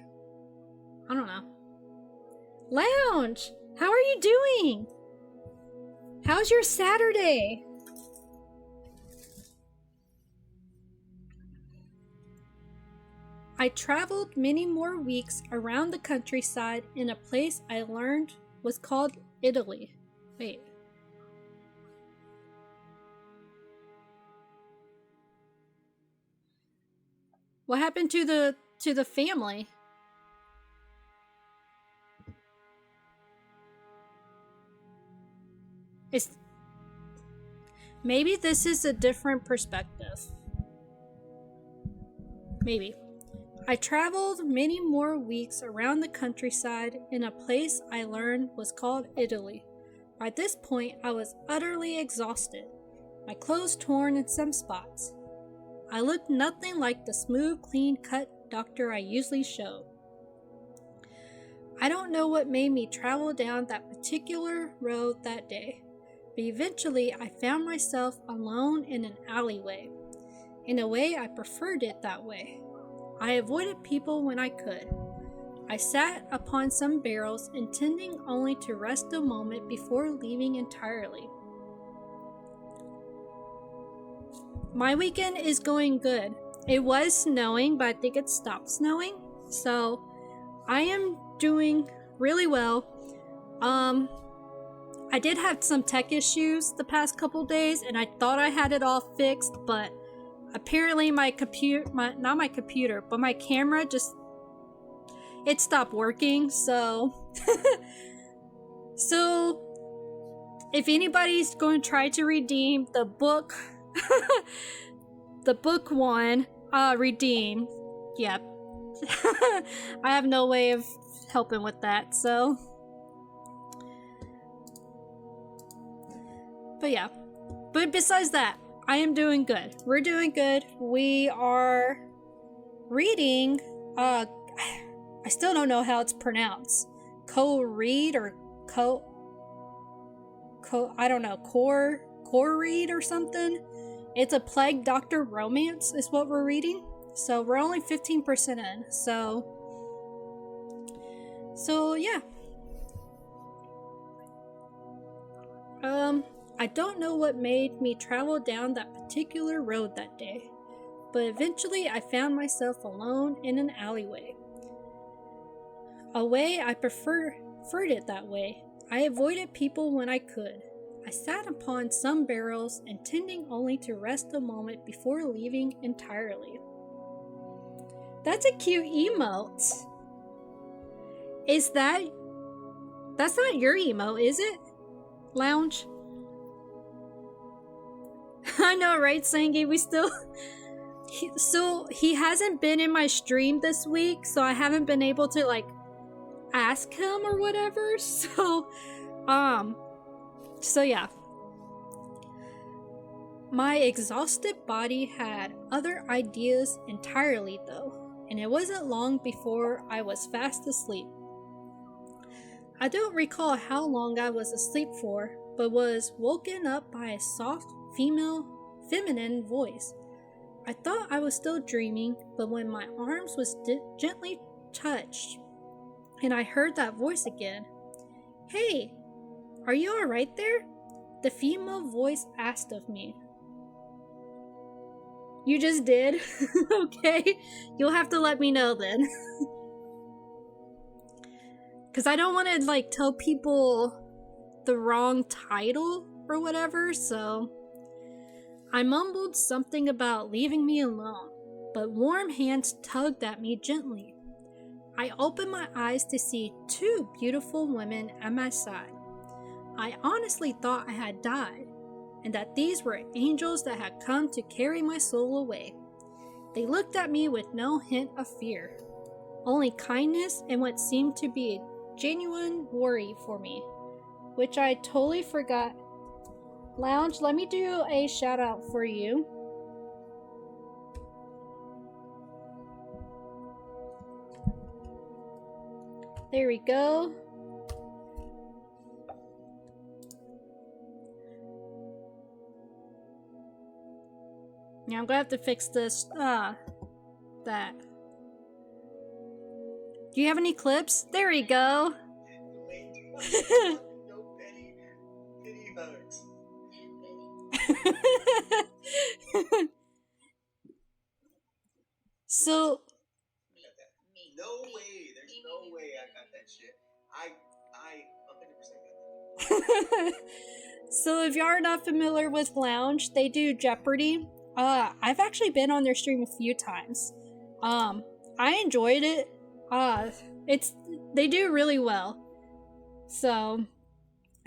I don't know. Lounge, how are you doing? How's your Saturday? I traveled many more weeks around the countryside in a place I learned was called Italy. Wait. What happened to the family? It's maybe this is a different perspective. Maybe. I traveled many more weeks around the countryside in a place I learned was called Italy. By this point, I was utterly exhausted, my clothes torn in some spots. I looked nothing like the smooth, clean-cut doctor I usually showed. I don't know what made me travel down that particular road that day, but eventually I found myself alone in an alleyway. In a way, I preferred it that way. I avoided people when I could. I sat upon some barrels, intending only to rest a moment before leaving entirely. My weekend is going good. It was snowing, but I think it stopped snowing, so I am doing really well. I did have some tech issues the past couple days, and I thought I had it all fixed, but apparently my camera just, it stopped working, so so if anybody's going to try to redeem the book the book one, redeem, yep. I have no way of helping with that, so but yeah. But besides that, I am doing good. We're doing good. We are reading, I still don't know how it's pronounced. Coread or I don't know, Coread or something. It's a Plague Doctor romance is what we're reading. So we're only 15% in. So yeah. I don't know what made me travel down that particular road that day, but eventually I found myself alone in an alleyway. I preferred it that way. I avoided people when I could. I sat upon some barrels, intending only to rest a moment before leaving entirely. That's a cute emote. That's not your emote, is it? Lounge? I know, right, Sangi? He hasn't been in my stream this week, so I haven't been able to, like, ask him or whatever, so yeah. My exhausted body had other ideas entirely, though, and it wasn't long before I was fast asleep. I don't recall how long I was asleep for, but was woken up by a soft, feminine voice. I thought I was still dreaming, but when my arms was gently touched, and I heard that voice again. "Hey, are you alright there?" The female voice asked of me. You just did? Okay, you'll have to let me know then. Because I don't want to, like, tell people the wrong title or whatever, so I mumbled something about leaving me alone, but warm hands tugged at me gently. I opened my eyes to see two beautiful women at my side. I honestly thought I had died, and that these were angels that had come to carry my soul away. They looked at me with no hint of fear, only kindness and what seemed to be a genuine worry for me, which I totally forgot. Lounge, let me do a shout out for you. There we go. Now I'm gonna have to fix this, that. Do you have any clips? There we go. So no way, there's no way I got that shit. I 100% got that. So if y'all are not familiar with Lounge, they do Jeopardy. I've actually been on their stream a few times. I enjoyed it. They do really well. So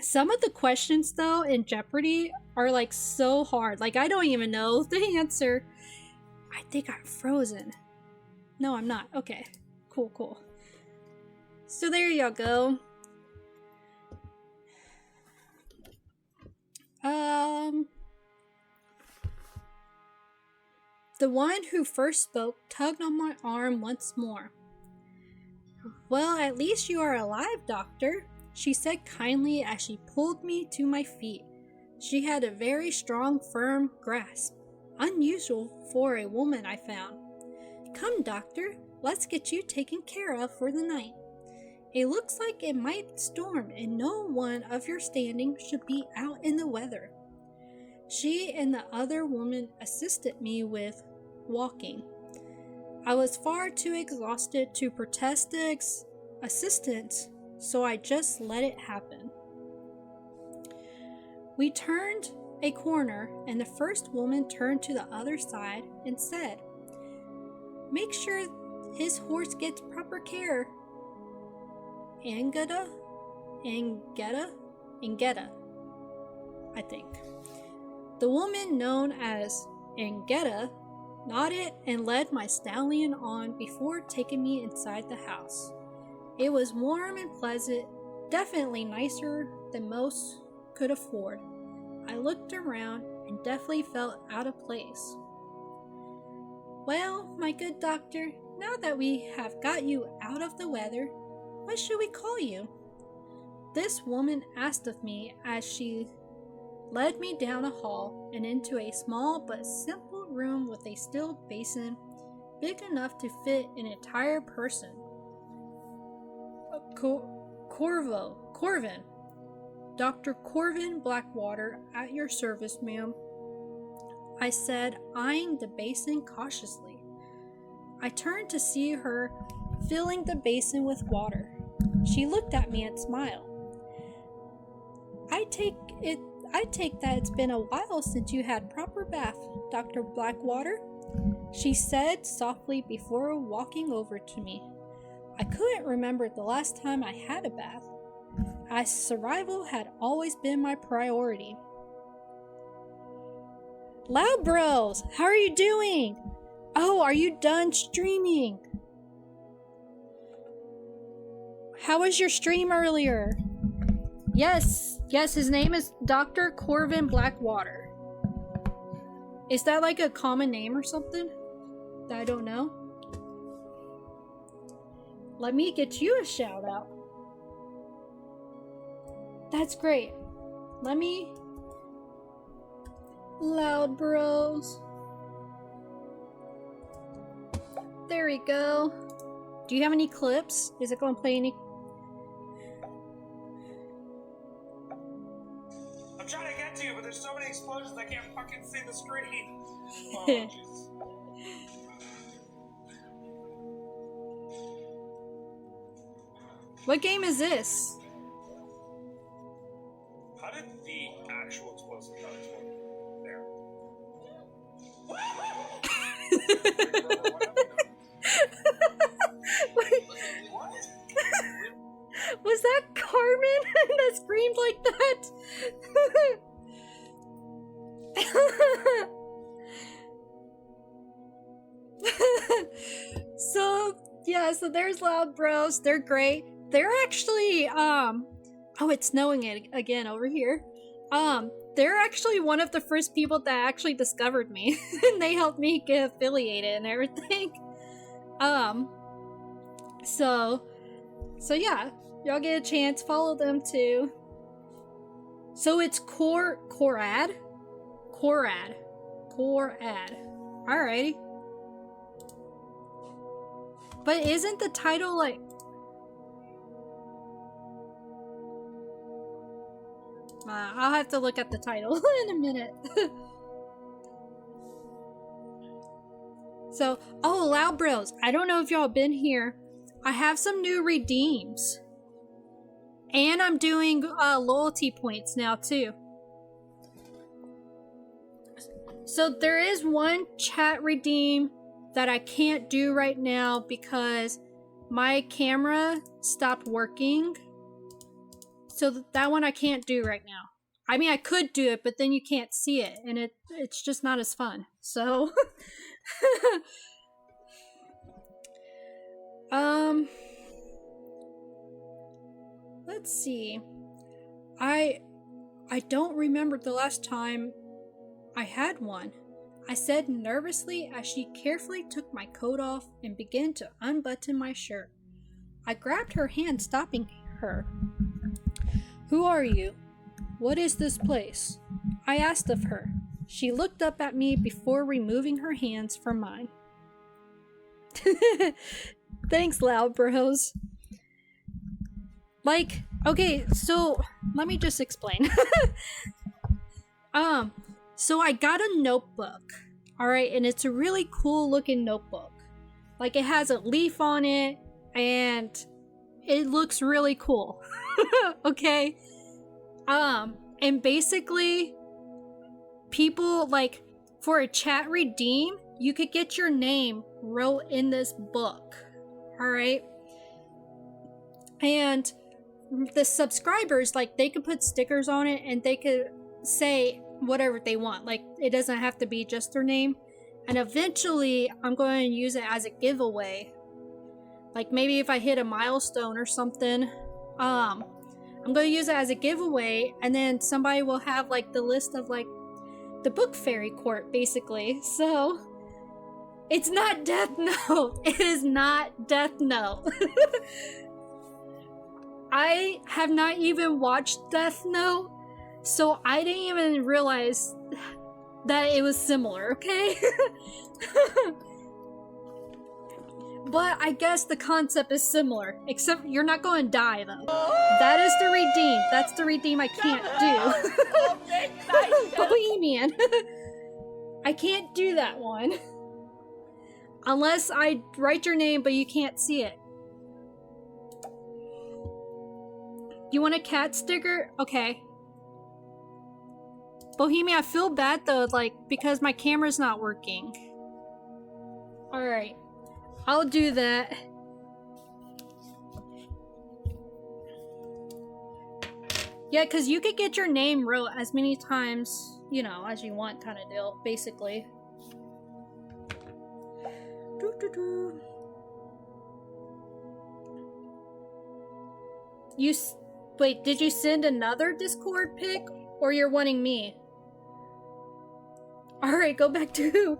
Some of the questions, though, in Jeopardy are like so hard. Like, I don't even know the answer. I think I'm frozen. No, I'm not. Okay. Cool, cool. So there you go. The one who first spoke tugged on my arm once more. Well, at least you are alive, Doctor, she said kindly as she pulled me to my feet. She had a very strong, firm grasp, unusual for a woman, I found. Come, Doctor, let's get you taken care of for the night. It looks like it might storm, and no one of your standing should be out in the weather. She and the other woman assisted me with walking. I was far too exhausted to protest the assistance, so I just let it happen. We turned a corner, and the first woman turned to the other side and said, Make sure his horse gets proper care. Angetta, I think. The woman known as Angetta nodded and led my stallion on before taking me inside the house. It was warm and pleasant, definitely nicer than most could afford. I looked around and definitely felt out of place. Well, my good doctor, now that we have got you out of the weather, what should we call you? This woman asked of me as she led me down a hall and into a small but simple room with a steel basin big enough to fit an entire person. Corvin. Dr. Corvin Blackwater, at your service, ma'am, I said, eyeing the basin cautiously. I turned to see her filling the basin with water. She looked at me and smiled. I take that it's been a while since you had proper bath, Dr. Blackwater, she said softly before walking over to me. I couldn't remember the last time I had a bath, as survival had always been my priority. Loud Bros, how are you doing? Oh, are you done streaming? How was your stream earlier? Yes, his name is Dr. Corvin Blackwater. Is that like a common name or something that I don't know? Let me get you a shout out. That's great. Loud Bros. There we go. Do you have any clips? Is it going to play any? I'm trying to get to you, but there's so many explosions I can't fucking see the screen. Oh, Jesus. What game is this? How did the actual explosive not explode? There. Wait, What? was that Carmen that screamed like that? So there's Loud Bros. They're great. They're actually oh, it's snowing again over here. They're actually one of the first people that actually discovered me and they helped me get affiliated and everything. So yeah, y'all get a chance, follow them too. So it's Coread. Alrighty. But isn't the title like... I'll have to look at the title in a minute. So, oh, Loud Bros, I don't know if y'all been here. I have some new redeems. And I'm doing loyalty points now too. So there is one chat redeem that I can't do right now because my camera stopped working. So that one I can't do right now. I mean, I could do it, but then you can't see it, and it's just not as fun. So, let's see. I don't remember the last time I had one, I said nervously as she carefully took my coat off and began to unbutton my shirt. I grabbed her hand, stopping her. Who are you? What is this place? I asked of her. She looked up at me before removing her hands from mine. Thanks, Loud Bros. Like, okay, so let me just explain. So I got a notebook, alright, and it's a really cool looking notebook. Like, it has a leaf on it, and it looks really cool. Okay? And basically, people, like, for a chat redeem, you could get your name wrote in this book, alright? And the subscribers, like, they could put stickers on it, and they could say whatever they want. Like, it doesn't have to be just their name. And eventually I'm going to use it as a giveaway. Like, maybe if I hit a milestone or something, I'm going to use it as a giveaway, and then somebody will have like the list of like the book fairy court, basically. So it's not Death Note. It is not Death Note. I have not even watched Death Note, so I didn't even realize that it was similar, okay? But I guess the concept is similar, except you're not going to die, though. That is the redeem. That's the redeem I can't do. Bohemian. I can't do that one. Unless I write your name, but you can't see it. You want a cat sticker? Okay. Bohemian, I feel bad though, like, because my camera's not working. Alright. I'll do that. Yeah, because you could get your name wrote as many times, you know, as you want, kind of deal, basically. Wait, did you send another Discord pic? Or you're wanting me? Alright, go back to...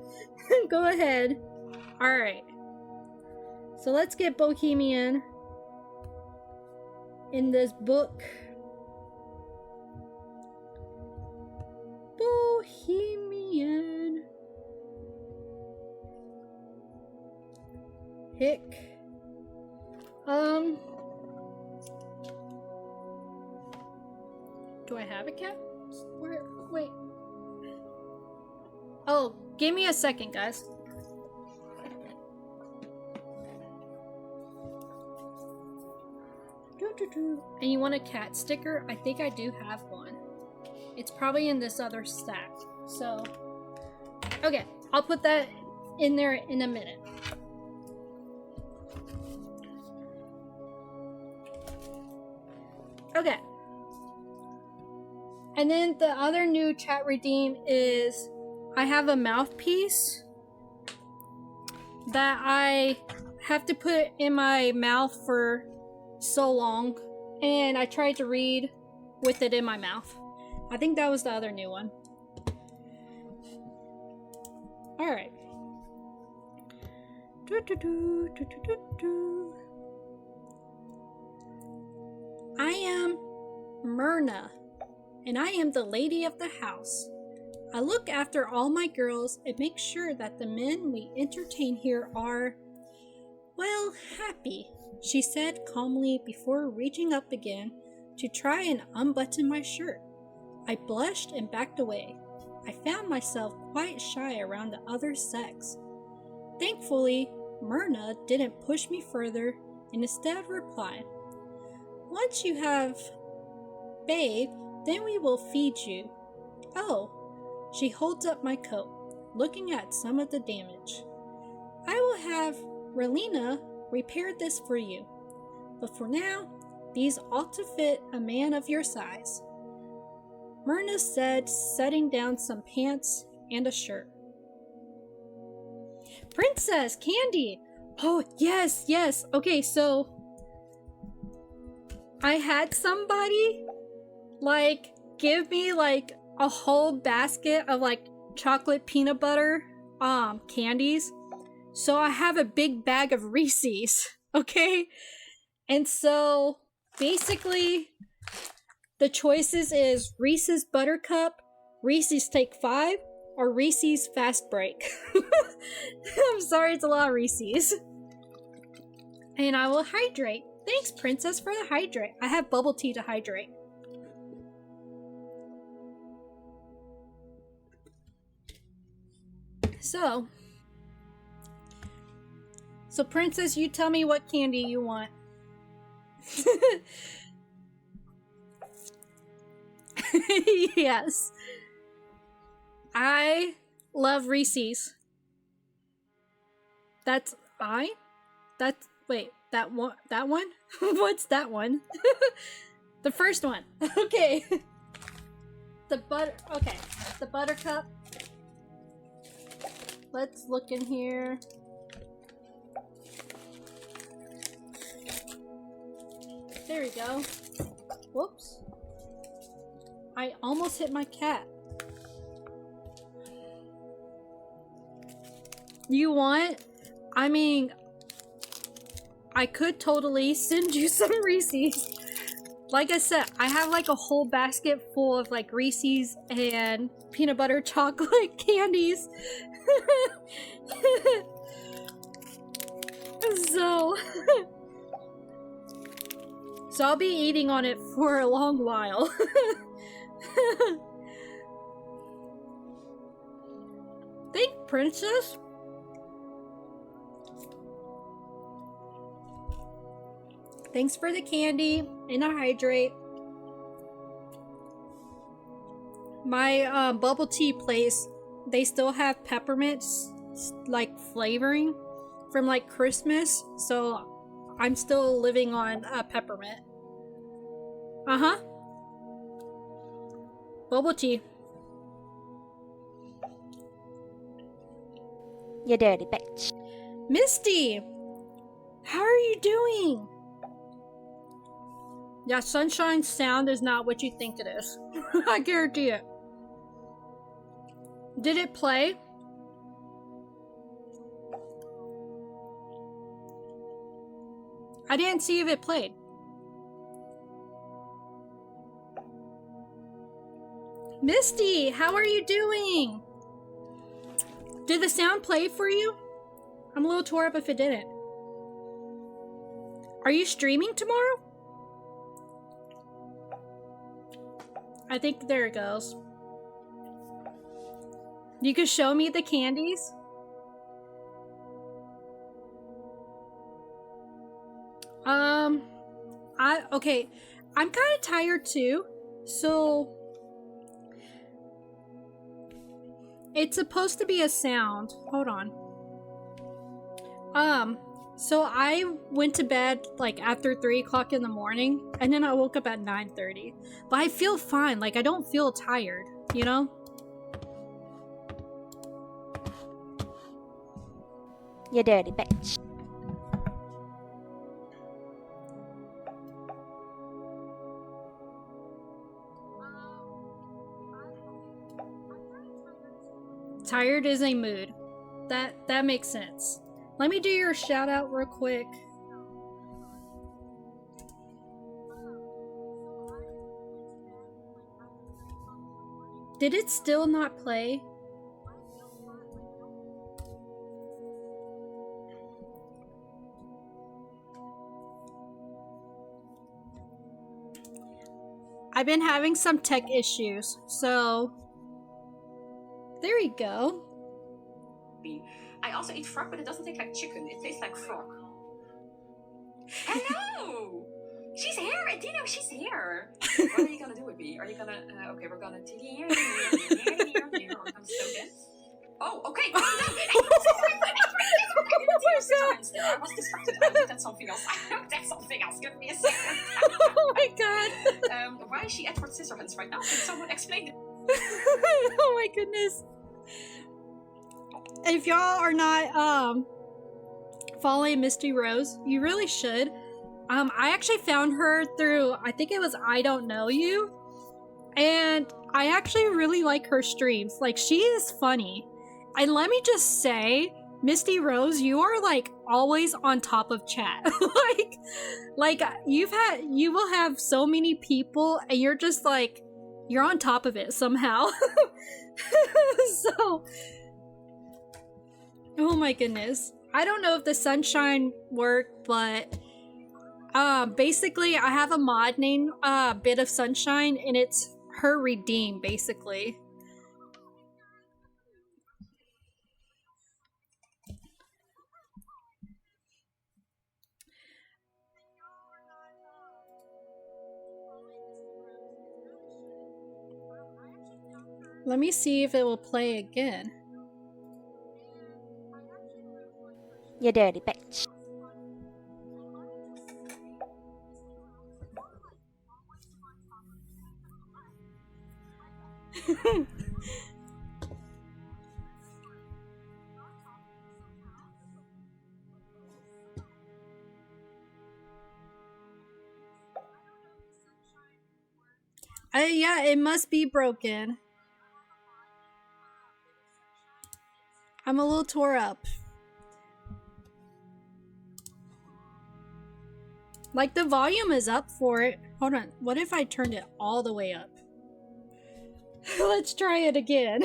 Go ahead. Alright. So let's get Bohemian in this book. Bohemian. Hick. Do I have a cat? Where? Wait. Oh, give me a second, guys. And you want a cat sticker? I think I do have one. It's probably in this other stack. So, okay, I'll put that in there in a minute. Okay. And then the other new chat redeem is I have a mouthpiece that I have to put in my mouth for so long, and I tried to read with it in my mouth. I think that was the other new one. Alright. I am Myrna, and I am the lady of the house. I look after all my girls and make sure that the men we entertain here are, well, happy, she said calmly before reaching up again to try and unbutton my shirt. I blushed and backed away. I found myself quite shy around the other sex. Thankfully, Myrna didn't push me further and instead replied, once you have bathed, then we will feed you. Oh, she holds up my coat, looking at some of the damage. I will have Relina repair this for you, but for now, These ought to fit a man of your size," Myrna said, setting down some pants and a shirt. "Princess, candy! Oh, yes, yes. Okay, so I had somebody, like, give me, like, a whole basket of, like, chocolate peanut butter, candies. So I have a big bag of Reese's, okay? And so, basically, the choices is Reese's Buttercup, Reese's Take 5, or Reese's Fast Break. I'm sorry, it's a lot of Reese's. And I will hydrate. Thanks, Princess, for the hydrate. I have bubble tea to hydrate. So, Princess, you tell me what candy you want. Yes. I love Reese's. Wait, that one? What's that one? The first one. Okay. The Buttercup. Let's look in here. There we go. Whoops. I almost hit my cat. You want? I mean, I could totally send you some Reese's. Like I said, I have like a whole basket full of like Reese's and peanut butter chocolate candies. So I'll be eating on it for a long while. Thank Princess. Thanks for the candy and a hydrate. My bubble tea place, they still have peppermint like flavoring from like Christmas, so I'm still living on peppermint. Bubble tea. You dirty bitch. Misty, how are you doing? Yeah, Sunshine's sound is not what you think it is. I guarantee it. Did it play? I didn't see if it played. Misty, how are you doing? Did the sound play for you? I'm a little tore up if it didn't. Are you streaming tomorrow? I think there it goes. You could show me the candies? Okay. I'm kind of tired too. So it's supposed to be a sound. Hold on. So I went to bed like after 3 o'clock in the morning, and then I woke up at 9:30. But I feel fine. Like I don't feel tired, you know? You dirty bitch. Tired is a mood. That makes sense. Let me do your shout out real quick. Did it still not play? I've been having some tech issues, so there you go. I also eat frog, but it doesn't taste like chicken. It tastes like frog. Hello! She's here! Dino, she's here! What are you gonna do with me? Are you gonna... okay, we're gonna... We're gonna sew this. Oh, okay! I was distracted. I looked at something else. I looked at something else. Give me a second. is she Edward Scissorhands right now? Can someone explain it? Oh my goodness. If y'all are not following Misty Rose, you really should. I actually found her through, I think it was I Don't Know You, and I actually really like her streams. Like, she is funny. And let me just say, Misty Rose, you are like always on top of chat. like you will have so many people and you're just like, you're on top of it somehow. So, oh my goodness. I don't know if the sunshine worked, but basically I have a mod named Bit of Sunshine, and it's her redeem basically. Let me see if it will play again. You dirty bitch. Yeah, it must be broken. I'm a little tore up. Like, the volume is up for it. Hold on. What if I turned it all the way up? Let's try it again.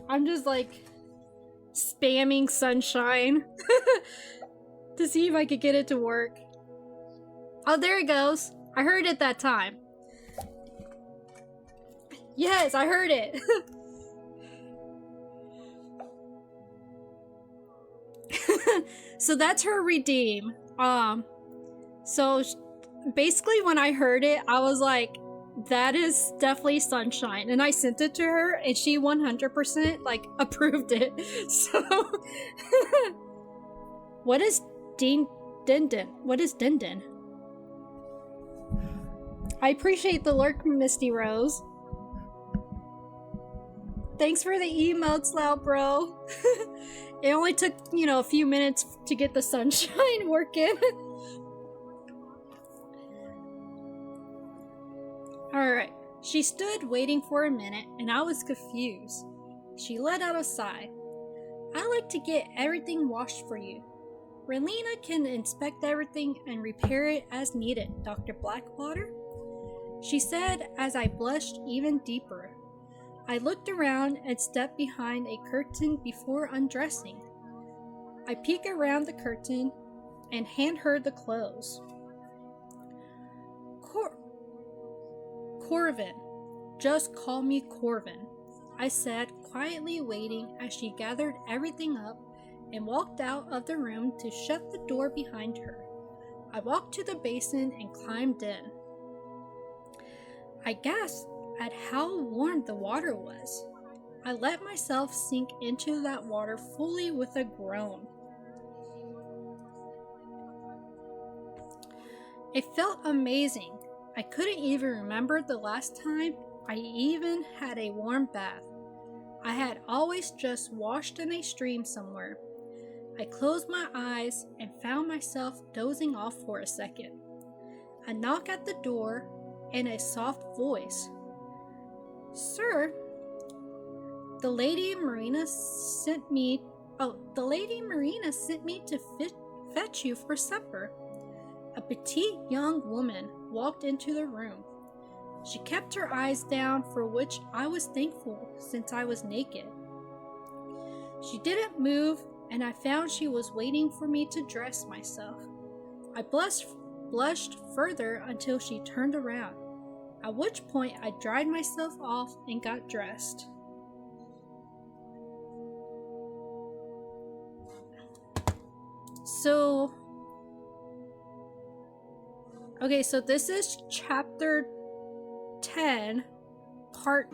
I'm just like spamming sunshine to see if I could get it to work. Oh, there it goes. I heard it that time. Yes, I heard it. So that's her redeem. So basically when I heard it, I was like, that is definitely sunshine. And I sent it to her and she 100% like approved it. So what is Dindin? What is Dindin? I appreciate the lurk, Misty Rose. Thanks for the emotes, loud bro. It only took, you know, a few minutes to get the sunshine working. Alright. She stood waiting for a minute, and I was confused. She let out a sigh. I like to get everything washed for you. Relina can inspect everything and repair it as needed, Dr. Blackwater, she said as I blushed even deeper. I looked around and stepped behind a curtain before undressing. I peek around the curtain and hand her the clothes. Corvin. Just call me Corvin, I said, quietly waiting as she gathered everything up and walked out of the room to shut the door behind her. I walked to the basin and climbed in. I gasped at how warm the water was. I let myself sink into that water fully with a groan. It felt amazing. I couldn't even remember the last time I even had a warm bath. I had always just washed in a stream somewhere. I closed my eyes and found myself dozing off for a second. A knock at the door and a soft voice. Sir, the Lady Marina sent me to fetch you for supper. A petite young woman walked into the room. She kept her eyes down, for which I was thankful since I was naked. She didn't move, and I found she was waiting for me to dress myself. I blushed further until she turned around, at which point I dried myself off and got dressed. So this is chapter 10, part